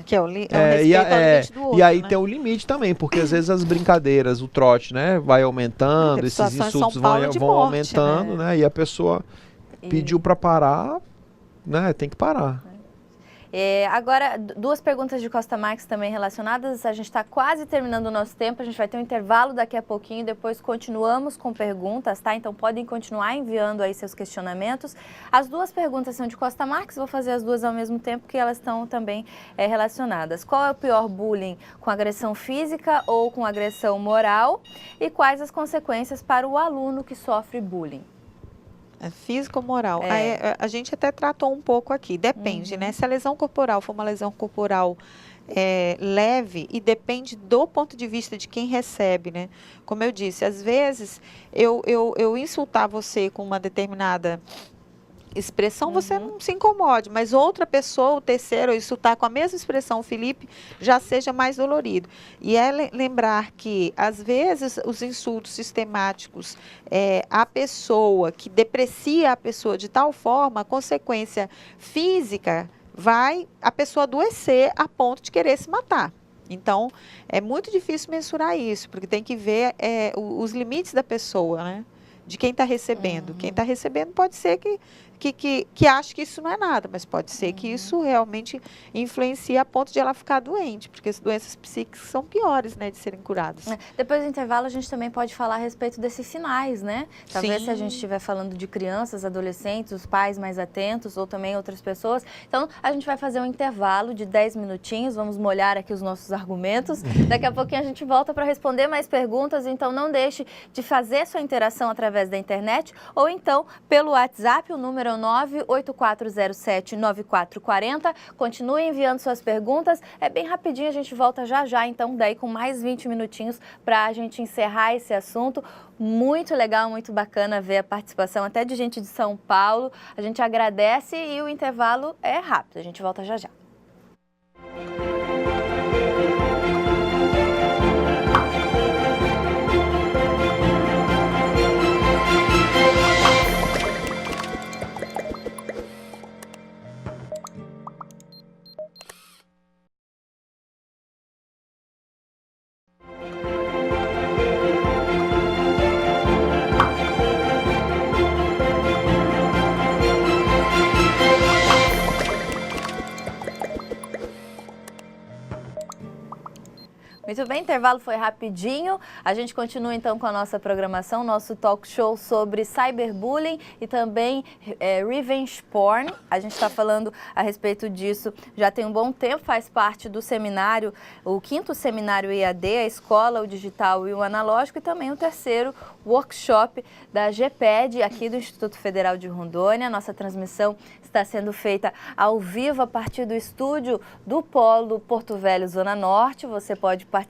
Que é o respeito ao limite do outro, e aí né? tem o limite também, porque às vezes as brincadeiras, o trote, né, vai aumentando, esses insultos vão aumentando, né? E a pessoa pediu para parar, né, tem que parar. Agora, duas perguntas de Costa Marques também relacionadas. A gente está quase terminando o nosso tempo. A gente vai ter um intervalo daqui a pouquinho. Depois continuamos com perguntas, tá? Então podem continuar enviando aí seus questionamentos. As duas perguntas são de Costa Marques. Vou fazer as duas ao mesmo tempo, porque elas estão também relacionadas. Qual é o pior bullying? Com agressão física ou com agressão moral? E quais as consequências para o aluno que sofre bullying? Físico ou moral? A gente até tratou um pouco aqui, depende, né? Se a lesão corporal for uma lesão corporal leve, e depende do ponto de vista de quem recebe, né? Como eu disse, às vezes eu insultar você com uma determinada expressão, você não se incomode, mas outra pessoa, o terceiro, insultar com a mesma expressão, o Felipe, já seja mais dolorido. E lembrar que, às vezes, os insultos sistemáticos, a pessoa que deprecia a pessoa de tal forma, a consequência física vai a pessoa adoecer a ponto de querer se matar. Então, é muito difícil mensurar isso, porque tem que ver os limites da pessoa, né? De quem está recebendo. Quem está recebendo pode ser que ache que isso não é nada, mas pode ser que isso realmente influencie a ponto de ela ficar doente, porque as doenças psíquicas são piores, né, de serem curadas. Depois do intervalo, a gente também pode falar a respeito desses sinais, né? Talvez se a gente estiver falando de crianças, adolescentes, os pais mais atentos, ou também outras pessoas. Então, a gente vai fazer um intervalo de 10 minutinhos, vamos molhar aqui os nossos argumentos. Daqui a pouquinho a gente volta para responder mais perguntas, então não deixe de fazer sua interação através da internet, ou então pelo WhatsApp, o número 98407-9440. Continue enviando suas perguntas. É bem rapidinho, a gente volta já, então daí com mais 20 minutinhos para a gente encerrar esse assunto. Muito legal, muito bacana ver a participação até de gente de São Paulo. A gente agradece e o intervalo é rápido. A gente volta já. Muito bem, intervalo foi rapidinho. A gente continua então com a nossa programação, nosso talk show sobre cyberbullying e também revenge porn. A gente está falando a respeito disso já tem um bom tempo, faz parte do seminário, o 5º seminário EAD, a escola, o digital e o analógico, e também o 3º workshop da GPED, aqui do Instituto Federal de Rondônia. Nossa transmissão está sendo feita ao vivo a partir do estúdio do Polo Porto Velho, Zona Norte. Você pode participar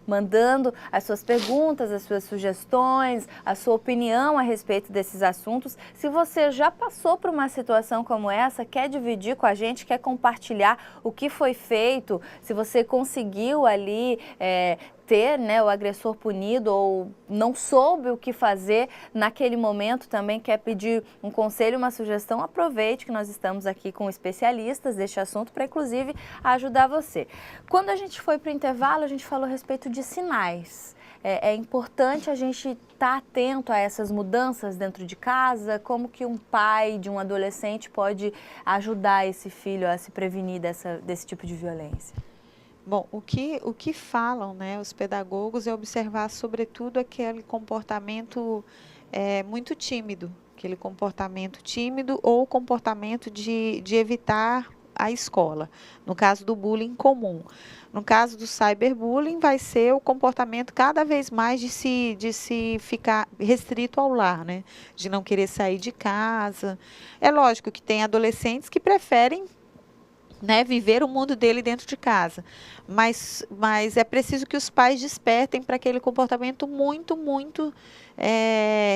mandando as suas perguntas, as suas sugestões, a sua opinião a respeito desses assuntos. Se você já passou por uma situação como essa, quer dividir com a gente, quer compartilhar o que foi feito, se você conseguiu ali ter, né, o agressor punido ou não soube o que fazer naquele momento, também quer pedir um conselho, uma sugestão, aproveite que nós estamos aqui com especialistas deste assunto para, inclusive, ajudar você. Quando a gente foi para o intervalo, a gente falou a respeito de sinais. É importante a gente estar atento a essas mudanças dentro de casa, como que um pai de um adolescente pode ajudar esse filho a se prevenir desse tipo de violência. Bom, o que falam, né, os pedagogos é observar, sobretudo, aquele comportamento muito tímido, aquele comportamento tímido ou comportamento de evitar à escola, no caso do bullying comum. No caso do cyberbullying, vai ser o comportamento cada vez mais de se ficar restrito ao lar, né? De não querer sair de casa. É lógico que tem adolescentes que preferem, né, viver o mundo dele dentro de casa. Mas é preciso que os pais despertem para aquele comportamento muito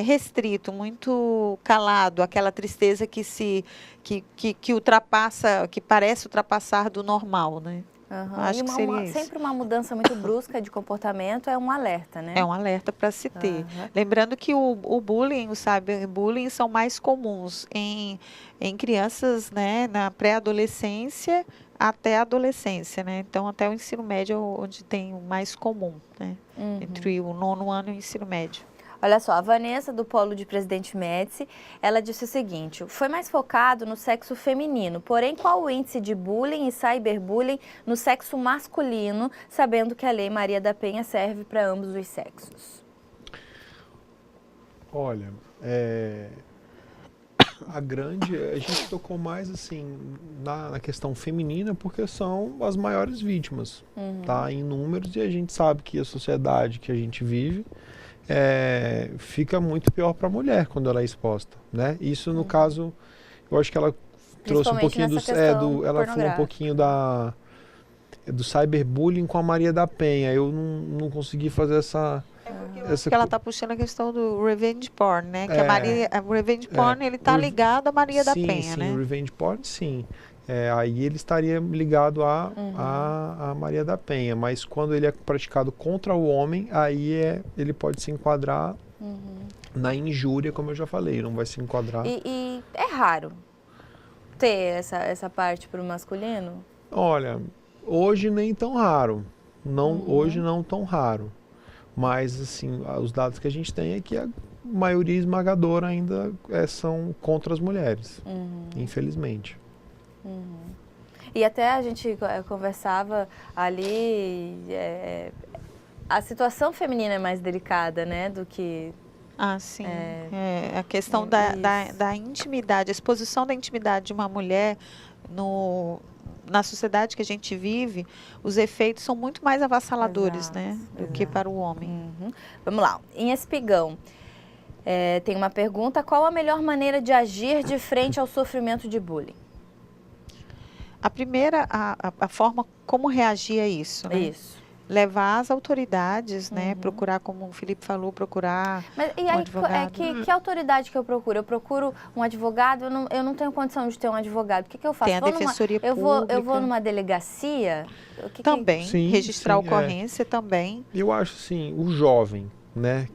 restrito, muito calado, aquela tristeza que ultrapassa, que parece ultrapassar do normal, né? Uhum. Acho que seria isso. Sempre uma mudança muito brusca de comportamento é um alerta, né? É um alerta para se ter. Uhum. Lembrando que o bullying, o cyberbullying são mais comuns em crianças, né, na pré-adolescência até a adolescência, né? Então, até o ensino médio onde tem o mais comum, né? Entre o 9º ano e o ensino médio. Olha só, a Vanessa, do Polo de Presidente Médici, ela disse o seguinte: foi mais focado no sexo feminino, porém qual o índice de bullying e cyberbullying no sexo masculino, sabendo que a Lei Maria da Penha serve para ambos os sexos? Olha, a gente tocou mais assim na questão feminina porque são as maiores vítimas, tá? Em números, e a gente sabe que a sociedade que a gente vive fica muito pior para a mulher quando ela é exposta, né? Isso no caso, eu acho que ela trouxe um pouquinho ela falou um pouquinho do cyberbullying com a Maria da Penha. Eu não consegui fazer essa. Porque ela está puxando a questão do revenge porn, né? Que a revenge porn ele está ligado à Maria da Penha, né? Sim, o revenge porn, sim. Aí ele estaria ligado à Maria da Penha, mas quando ele é praticado contra o homem, aí ele pode se enquadrar na injúria, como eu já falei, não vai se enquadrar. E é raro ter essa parte para o masculino? Olha, hoje nem tão raro, hoje não tão raro, mas assim, os dados que a gente tem é que a maioria esmagadora ainda são contra as mulheres, infelizmente. E até a gente conversava ali, a situação feminina é mais delicada, né, do que... Ah, sim. A questão da intimidade, a exposição da intimidade de uma mulher na sociedade que a gente vive, os efeitos são muito mais avassaladores, né, do que para o homem. Vamos lá, em Espigão, tem uma pergunta: qual a melhor maneira de agir de frente ao sofrimento de bullying? A primeira, a forma como reagir a isso, né? Isso. Levar às autoridades, né? Procurar, como o Felipe falou, procurar um advogado. Que autoridade que eu procuro? Eu procuro um advogado? Eu não tenho condição de ter um advogado. O que eu faço? Tem a defensoria pública. Eu vou numa delegacia? Também, registrar ocorrência também. Eu acho assim, o jovem, né,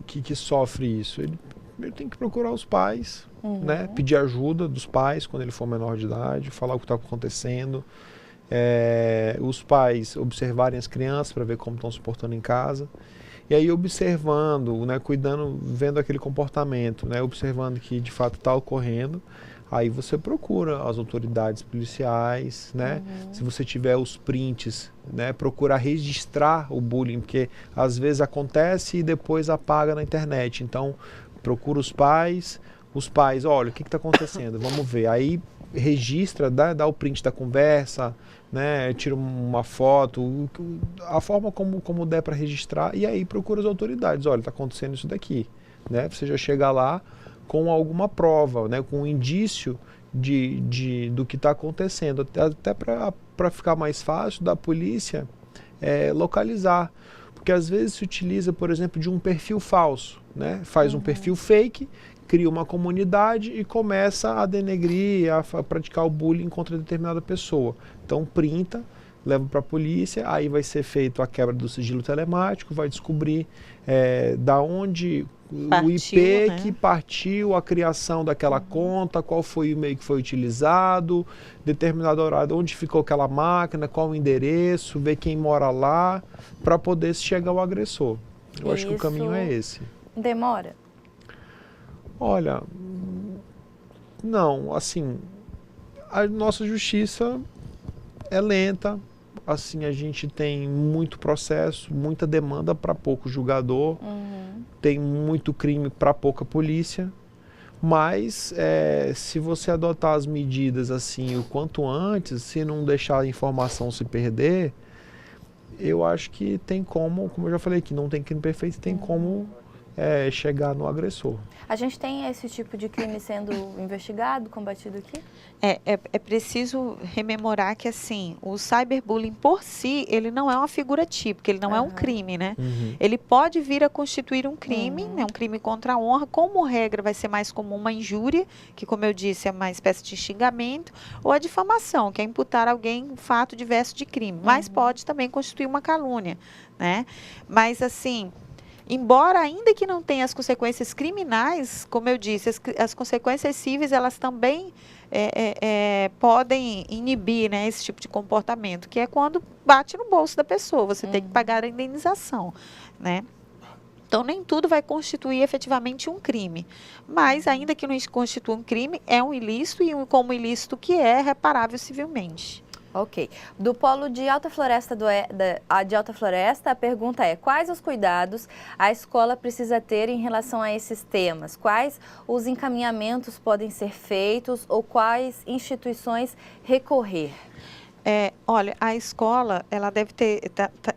que sofre isso, ele tem que procurar os pais, né, pedir ajuda dos pais quando ele for menor de idade, falar o que está acontecendo. Os pais observarem as crianças para ver como estão se portando em casa, e aí observando, né, cuidando, vendo aquele comportamento, né, observando que de fato está ocorrendo, aí você procura as autoridades policiais, né, se você tiver os prints, né, procurar registrar o bullying, porque às vezes acontece e depois apaga na internet. Então procura os pais, olha, o que está acontecendo, vamos ver, aí registra, dá o print da conversa, né, tira uma foto, a forma como der para registrar, e aí procura as autoridades, olha, está acontecendo isso daqui, né, você já chega lá com alguma prova, né, com um indício do que está acontecendo, até para ficar mais fácil da polícia localizar, porque às vezes se utiliza, por exemplo, de um perfil falso, né, faz um perfil fake, cria uma comunidade e começa a denegrir, a praticar o bullying contra determinada pessoa. Então printa, leva para a polícia, aí vai ser feito a quebra do sigilo telemático, vai descobrir da onde partiu, o IP, né, que partiu a criação daquela conta, qual foi o e-mail que foi utilizado, determinado horário, onde ficou aquela máquina, qual o endereço, ver quem mora lá, para poder chegar ao agressor. Eu acho que o caminho é esse. Demora? Olha, não, assim, a nossa justiça é lenta, assim, a gente tem muito processo, muita demanda para pouco julgador, tem muito crime para pouca polícia, Mas se você adotar as medidas assim o quanto antes, se não deixar a informação se perder, eu acho que tem como eu já falei aqui, não tem crime perfeito, tem como chegar no agressor. A gente tem esse tipo de crime sendo investigado, combatido aqui? É preciso rememorar que, assim, o cyberbullying por si, ele não é uma figura típica, ele não é um crime, né? Ele pode vir a constituir um crime, né, um crime contra a honra. Como regra, vai ser mais comum uma injúria, que, como eu disse, é uma espécie de xingamento, ou a difamação, que é imputar a alguém um fato diverso de crime. Mas pode também constituir uma calúnia, né? Mas, assim, embora ainda que não tenha as consequências criminais, como eu disse, as consequências cíveis, elas também podem inibir, né, esse tipo de comportamento, que é quando bate no bolso da pessoa, você tem que pagar a indenização, né? Então, nem tudo vai constituir efetivamente um crime, mas ainda que não constitua um crime, é um ilícito e como ilícito que é reparável civilmente. Ok. Do polo de Alta Floresta, a pergunta é: quais os cuidados a escola precisa ter em relação a esses temas? Quais os encaminhamentos podem ser feitos ou quais instituições recorrer? Olha, a escola, ela deve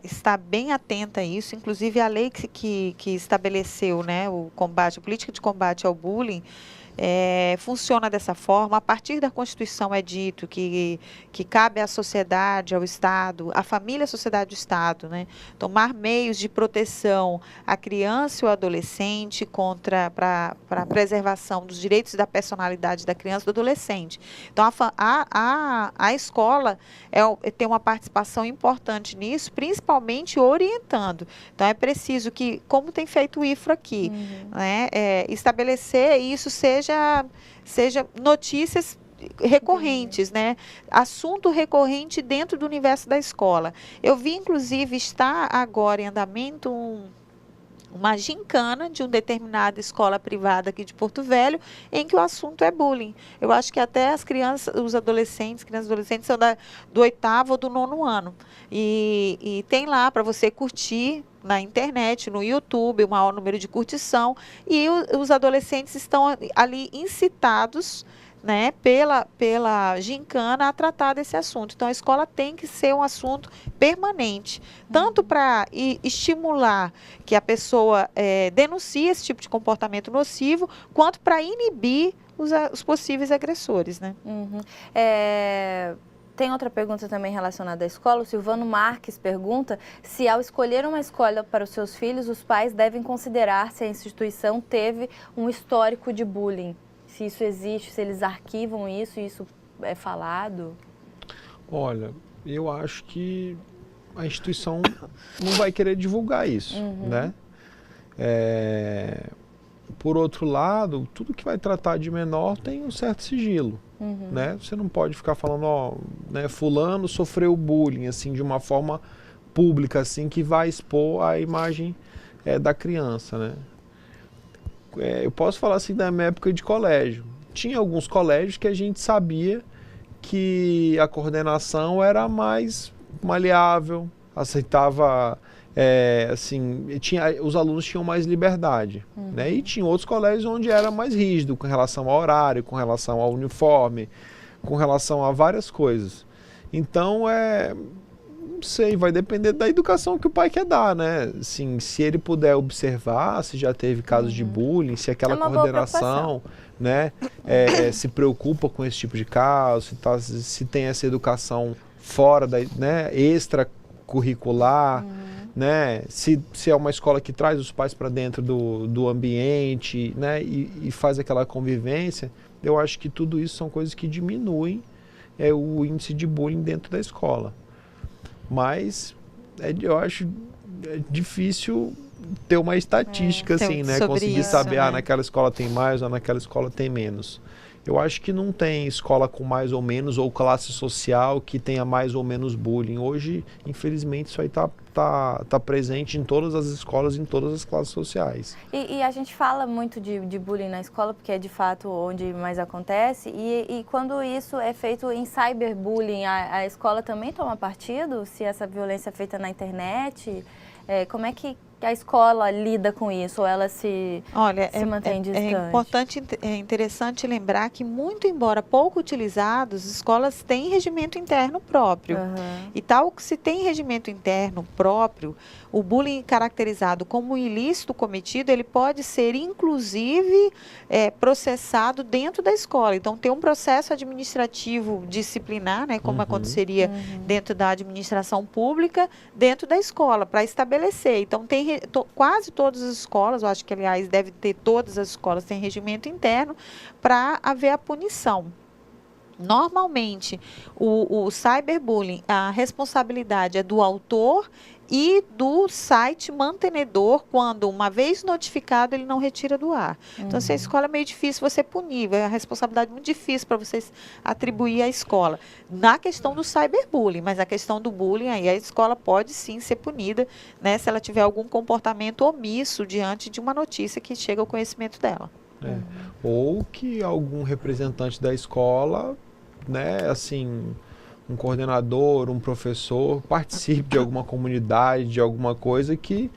estar bem atenta a isso, inclusive a lei que estabeleceu, né, a política de combate ao bullying, funciona dessa forma. A partir da Constituição é dito que cabe à sociedade, ao Estado, à família, à sociedade e ao Estado, né, tomar meios de proteção à criança e ao adolescente para a preservação dos direitos e da personalidade da criança e do adolescente. Então, a escola tem uma participação importante nisso, principalmente orientando. Então, é preciso que, como tem feito o IFRO aqui, né, estabelecer isso seja notícias recorrentes, né? Assunto recorrente dentro do universo da escola. Eu vi, inclusive, está agora em andamento uma gincana de uma determinada escola privada aqui de Porto Velho, em que o assunto é bullying. Eu acho que até as crianças, crianças e adolescentes são do 8º ou do 9º ano. E tem lá para você curtir na internet, no YouTube, o maior número de curtição, e os adolescentes estão ali incitados, né, pela gincana a tratar desse assunto. Então, a escola tem que ser um assunto permanente, tanto para estimular que a pessoa denuncie esse tipo de comportamento nocivo, quanto para inibir os possíveis agressores, né? Tem outra pergunta também relacionada à escola. O Silvano Marques pergunta se, ao escolher uma escola para os seus filhos, os pais devem considerar se a instituição teve um histórico de bullying. Se isso existe, se eles arquivam isso, isso é falado? Olha, eu acho que a instituição não vai querer divulgar isso, né? Por outro lado, tudo que vai tratar de menor tem um certo sigilo, né? Você não pode ficar falando, né, fulano sofreu bullying, assim, de uma forma pública, assim, que vai expor a imagem da criança, né? Eu posso falar assim da minha época de colégio. Tinha alguns colégios que a gente sabia que a coordenação era mais maleável, aceitava, assim, os alunos tinham mais liberdade, né? E tinha outros colégios onde era mais rígido com relação ao horário, com relação ao uniforme, com relação a várias coisas. Então, não sei, vai depender da educação que o pai quer dar, né? Assim, se ele puder observar, se já teve casos de bullying, se aquela coordenação, né, se preocupa com esse tipo de caso, se tem essa educação fora né, extracurricular, né? Se é uma escola que traz os pais para dentro do ambiente, né, e faz aquela convivência, eu acho que tudo isso são coisas que diminuem o índice de bullying dentro da escola. Mas eu acho difícil ter uma estatística assim, né? Conseguir saber, né? Naquela escola tem mais ou naquela escola tem menos. Eu acho que não tem escola com mais ou menos, ou classe social que tenha mais ou menos bullying. Hoje, infelizmente, isso aí tá presente em todas as escolas, em todas as classes sociais. E a gente fala muito de bullying na escola, porque é de fato onde mais acontece, e quando isso é feito em cyberbullying, a escola também toma partido? Se essa violência é feita na internet, como é que que a escola lida com isso, ou ela se mantém distante? É interessante lembrar que, muito embora pouco utilizados, escolas têm regimento interno próprio. E tal que se tem regimento interno próprio, o bullying caracterizado como ilícito cometido, ele pode ser, inclusive, processado dentro da escola. Então, tem um processo administrativo disciplinar, né, como aconteceria dentro da administração pública, dentro da escola, para estabelecer. Então, tem quase todas as escolas, eu acho que, aliás, deve ter todas as escolas, tem regimento interno para haver a punição. Normalmente, o cyberbullying, a responsabilidade é do autor e do site mantenedor, quando, uma vez notificado, ele não retira do ar. Então, se a escola é meio difícil você punir, é uma responsabilidade muito difícil para vocês atribuir à escola. Na questão do cyberbullying, mas a questão do bullying, aí a escola pode sim ser punida, né, se ela tiver algum comportamento omisso diante de uma notícia que chega ao conhecimento dela. Ou que algum representante da escola, né, assim, um coordenador, um professor, participe de alguma comunidade, de alguma coisa que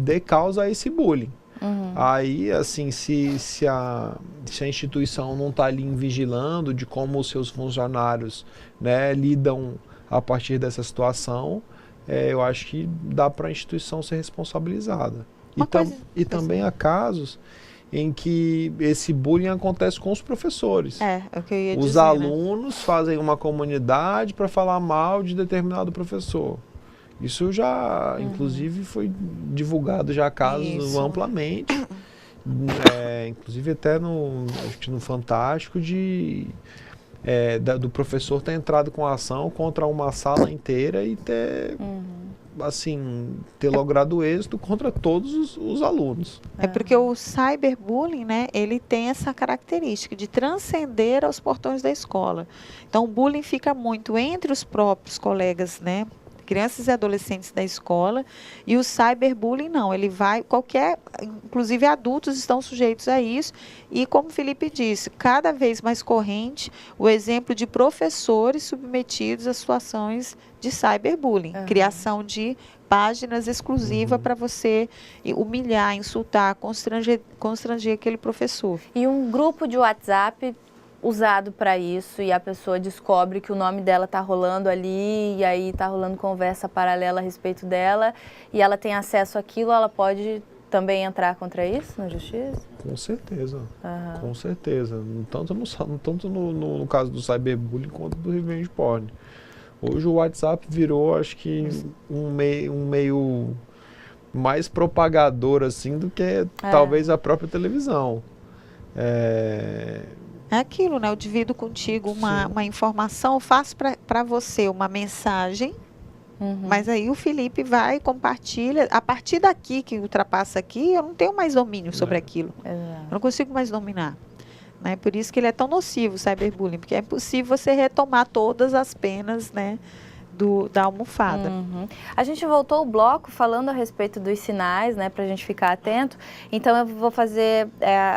dê causa a esse bullying. Aí, assim, se a instituição não está ali vigilando de como os seus funcionários, né, lidam a partir dessa situação, eu acho que dá para a instituição ser responsabilizada. E também há casos em que esse bullying acontece com os professores. É o que eu ia dizer, os alunos fazem uma comunidade para falar mal de determinado professor. Isso já, inclusive, foi divulgado já casos amplamente. Inclusive até acho que no Fantástico, do professor ter entrado com a ação contra uma sala inteira e ter... assim, ter logrado êxito contra todos os alunos. É porque o cyberbullying, né, ele tem essa característica de transcender aos portões da escola. Então, o bullying fica muito entre os próprios colegas, né, crianças e adolescentes da escola, e o cyberbullying não, ele vai, inclusive adultos estão sujeitos a isso, e como o Felipe disse, cada vez mais corrente o exemplo de professores submetidos a situações de cyberbullying, criação de páginas exclusivas para você humilhar, insultar, constranger aquele professor. E um grupo de WhatsApp usado para isso, e a pessoa descobre que o nome dela está rolando ali, e aí está rolando conversa paralela a respeito dela, e ela tem acesso àquilo, ela pode também entrar contra isso na justiça? Com certeza, com certeza. Tanto no caso do cyberbullying quanto do revenge porn. Hoje o WhatsApp virou, acho que, um meio mais propagador assim do que talvez a própria televisão. É aquilo, né? Eu divido contigo uma informação, eu faço para você uma mensagem, mas aí o Felipe vai e compartilha. A partir daqui, que ultrapassa aqui, eu não tenho mais domínio sobre aquilo. Eu não consigo mais dominar. Né? Por isso que ele é tão nocivo, o cyberbullying, porque é impossível você retomar todas as penas, né, da almofada. A gente voltou o bloco falando a respeito dos sinais, né, para a gente ficar atento. Então eu vou fazer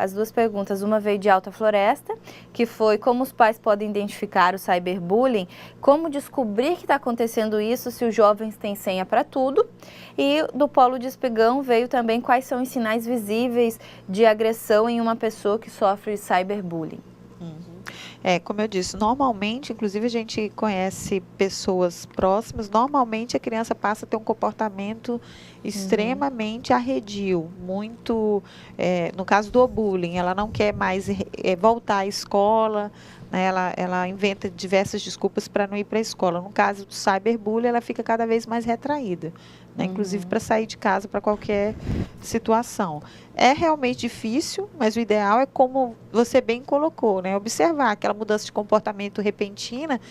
as duas perguntas. Uma veio de Alta Floresta, que foi como os pais podem identificar o cyberbullying, como descobrir que está acontecendo isso se os jovens têm senha para tudo. E do Polo de Espigão veio também quais são os sinais visíveis de agressão em uma pessoa que sofre cyberbullying. Como eu disse, normalmente, inclusive a gente conhece pessoas próximas, normalmente a criança passa a ter um comportamento extremamente arredio, muito, no caso do bullying, ela não quer mais voltar à escola, né, ela inventa diversas desculpas para não ir para a escola. No caso do cyberbullying, ela fica cada vez mais retraída, né, inclusive para sair de casa para qualquer situação. É realmente difícil, mas o ideal é, como você bem colocou, né, observar aquela mudança de comportamento repentina,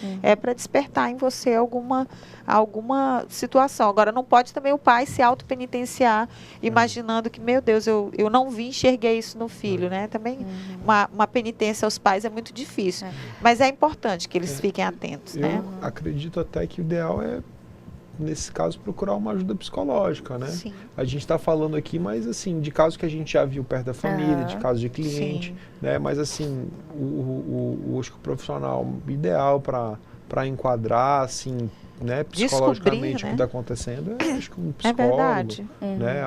para despertar em você alguma situação. Agora, não pode também o pai se autopenitenciar, imaginando que, meu Deus, eu não enxerguei isso no filho, né? Também uma penitência aos pais é muito difícil. Mas é importante que eles fiquem atentos, né? Eu acredito até que o ideal é, nesse caso, procurar uma ajuda psicológica, né? Sim. A gente está falando aqui, mas assim, de casos que a gente já viu perto da família, de casos de cliente, né? Mas assim, acho que o profissional ideal para enquadrar, assim, né, psicologicamente, né? o que está acontecendo, acho que um É psicólogo, verdade. né,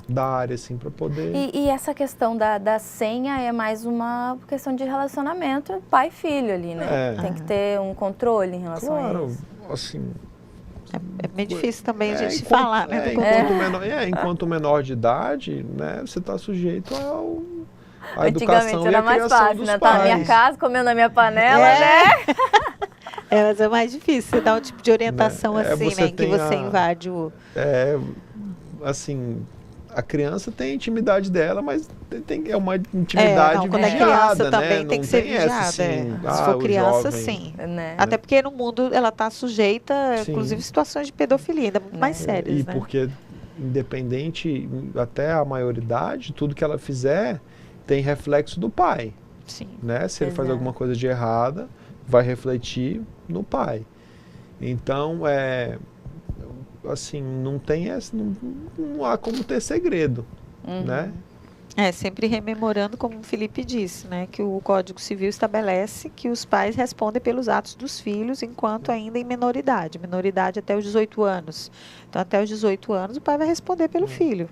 da área, assim, para poder... E essa questão da senha é mais uma questão de relacionamento pai e filho ali, né? Tem que ter um controle em relação a isso. Claro, assim... É bem difícil também a gente enquanto, falar, né? Enquanto menor de idade, né, você está sujeito à educação e era à mais criação fácil, dos né? pais. Tá na minha casa, comendo na minha panela, né? Mas é mais difícil você dar um tipo de orientação assim, você né? Em que você invade o... assim, a criança tem a intimidade dela, mas é uma intimidade quando vigiada, é criança né? também Não tem que ser vigiada. assim, Se for criança, jovem, sim. Né? Até porque no mundo ela está sujeita, Sim. inclusive, situações de pedofilia, ainda muito mais sérias, E né? porque, independente, até a maioridade, tudo que ela fizer tem reflexo do pai. Sim. Né? Se ele faz alguma coisa de errada, vai refletir no pai. Então, assim, não tem não há como ter segredo, né? Sempre rememorando, como o Felipe disse, né, que o Código Civil estabelece que os pais respondem pelos atos dos filhos enquanto ainda em menoridade até os 18 anos. Então, até os 18 anos, o pai vai responder pelo filho,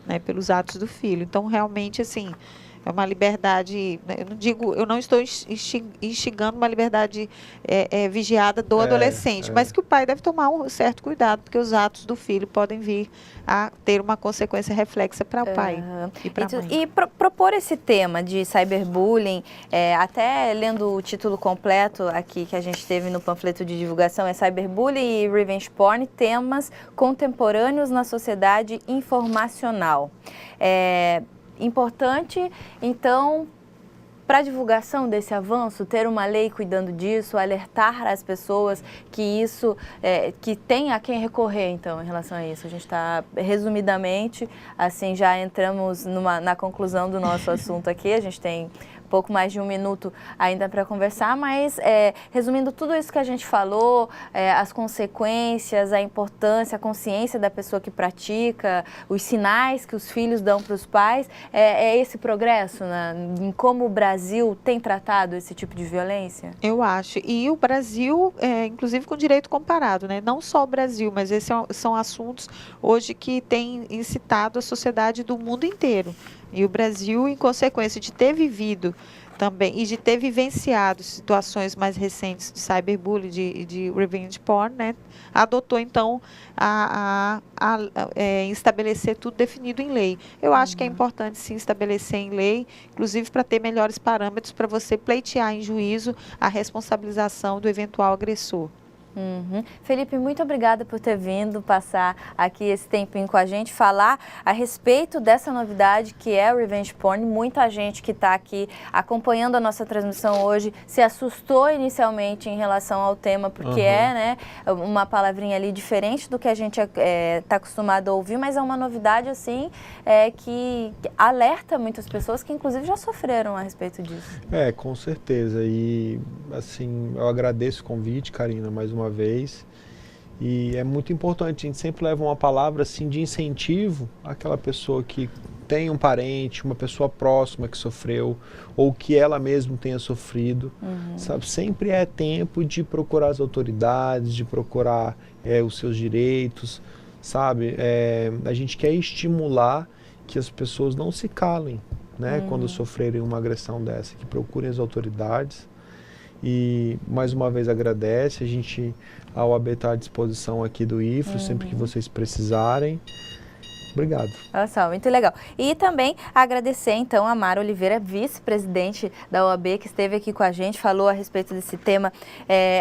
né, pelos atos do filho. Então, realmente, assim, é uma liberdade, eu não estou instigando uma liberdade vigiada do adolescente, mas que o pai deve tomar um certo cuidado, porque os atos do filho podem vir a ter uma consequência reflexa para o pai e para a mãe. E propor esse tema de cyberbullying, até lendo o título completo aqui que a gente teve no panfleto de divulgação, é Cyberbullying e Revenge Porn, temas contemporâneos na sociedade informacional. Importante, então, para a divulgação desse avanço, ter uma lei cuidando disso, alertar as pessoas que isso, que tem a quem recorrer, então, em relação a isso. A gente está, resumidamente, assim, já entramos na conclusão do nosso assunto aqui, a gente tem pouco mais de 1 minuto ainda para conversar, mas resumindo tudo isso que a gente falou, as consequências, a importância, a consciência da pessoa que pratica, os sinais que os filhos dão para os pais, é esse progresso, né, em como o Brasil tem tratado esse tipo de violência? Eu acho. E o Brasil, inclusive com direito comparado, né? Não só o Brasil, mas esses são assuntos hoje que têm incitado a sociedade do mundo inteiro. E o Brasil, em consequência de ter vivido também e de ter vivenciado situações mais recentes de cyberbullying, de revenge porn, né, adotou então estabelecer tudo definido em lei. Eu acho que é importante sim estabelecer em lei, inclusive para ter melhores parâmetros para você pleitear em juízo a responsabilização do eventual agressor. Felipe, muito obrigada por ter vindo passar aqui esse tempinho com a gente, falar a respeito dessa novidade que é o Revenge Porn. Muita gente que está aqui acompanhando a nossa transmissão hoje se assustou inicialmente em relação ao tema, porque né, uma palavrinha ali diferente do que a gente está acostumado a ouvir, mas é uma novidade assim que alerta muitas pessoas que inclusive já sofreram a respeito disso. Com certeza. E assim, eu agradeço o convite, Karina, mais uma vez, e é muito importante, a gente sempre leva uma palavra assim de incentivo àquela pessoa que tem um parente, uma pessoa próxima que sofreu, ou que ela mesma tenha sofrido, sabe? Sempre é tempo de procurar as autoridades, de procurar os seus direitos, sabe? A gente quer estimular que as pessoas não se calem, né? Quando sofrerem uma agressão dessa, que procurem as autoridades. E mais uma vez agradece, a OAB está à disposição aqui do IFRO, sempre que vocês precisarem. Obrigado. Olha só, muito legal. E também agradecer, então, a Mara Oliveira, vice-presidente da OAB, que esteve aqui com a gente, falou a respeito desse tema,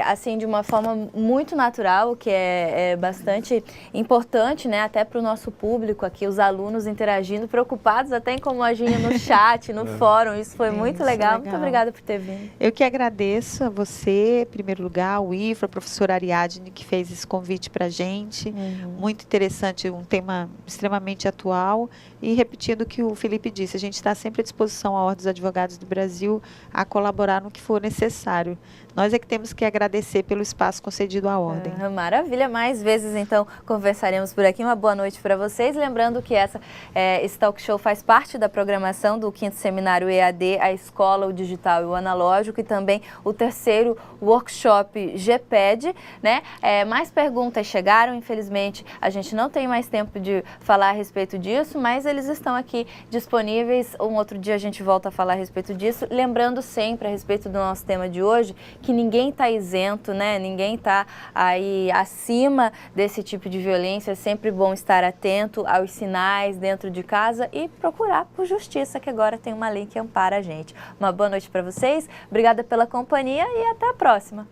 assim, de uma forma muito natural, que é bastante importante, né, até para o nosso público aqui, os alunos interagindo, preocupados até em como aginha no chat, no fórum. Isso foi muito legal. Muito obrigada por ter vindo. Eu que agradeço a você, em primeiro lugar, o IFRO, a professora Ariadne, que fez esse convite para a gente. Muito interessante, um tema extremamente extremamente atual e repetindo o que o Felipe disse, a gente está sempre à disposição, a Ordem dos Advogados do Brasil, a colaborar no que for necessário. Nós é que temos que agradecer pelo espaço concedido à Ordem. Maravilha, mais vezes então conversaremos por aqui. Uma boa noite para vocês. Lembrando que esse talk show faz parte da programação do 5º Seminário EAD, a Escola, o Digital e o Analógico, e também o 3º Workshop GPED, né? Mais perguntas chegaram, infelizmente a gente não tem mais tempo de falar a respeito disso, mas eles estão aqui disponíveis. Um outro dia a gente volta a falar a respeito disso. Lembrando sempre a respeito do nosso tema de hoje, que ninguém está isento, né? Ninguém está aí acima desse tipo de violência. É sempre bom estar atento aos sinais dentro de casa e procurar por justiça, que agora tem uma lei que ampara a gente. Uma boa noite para vocês, obrigada pela companhia e até a próxima.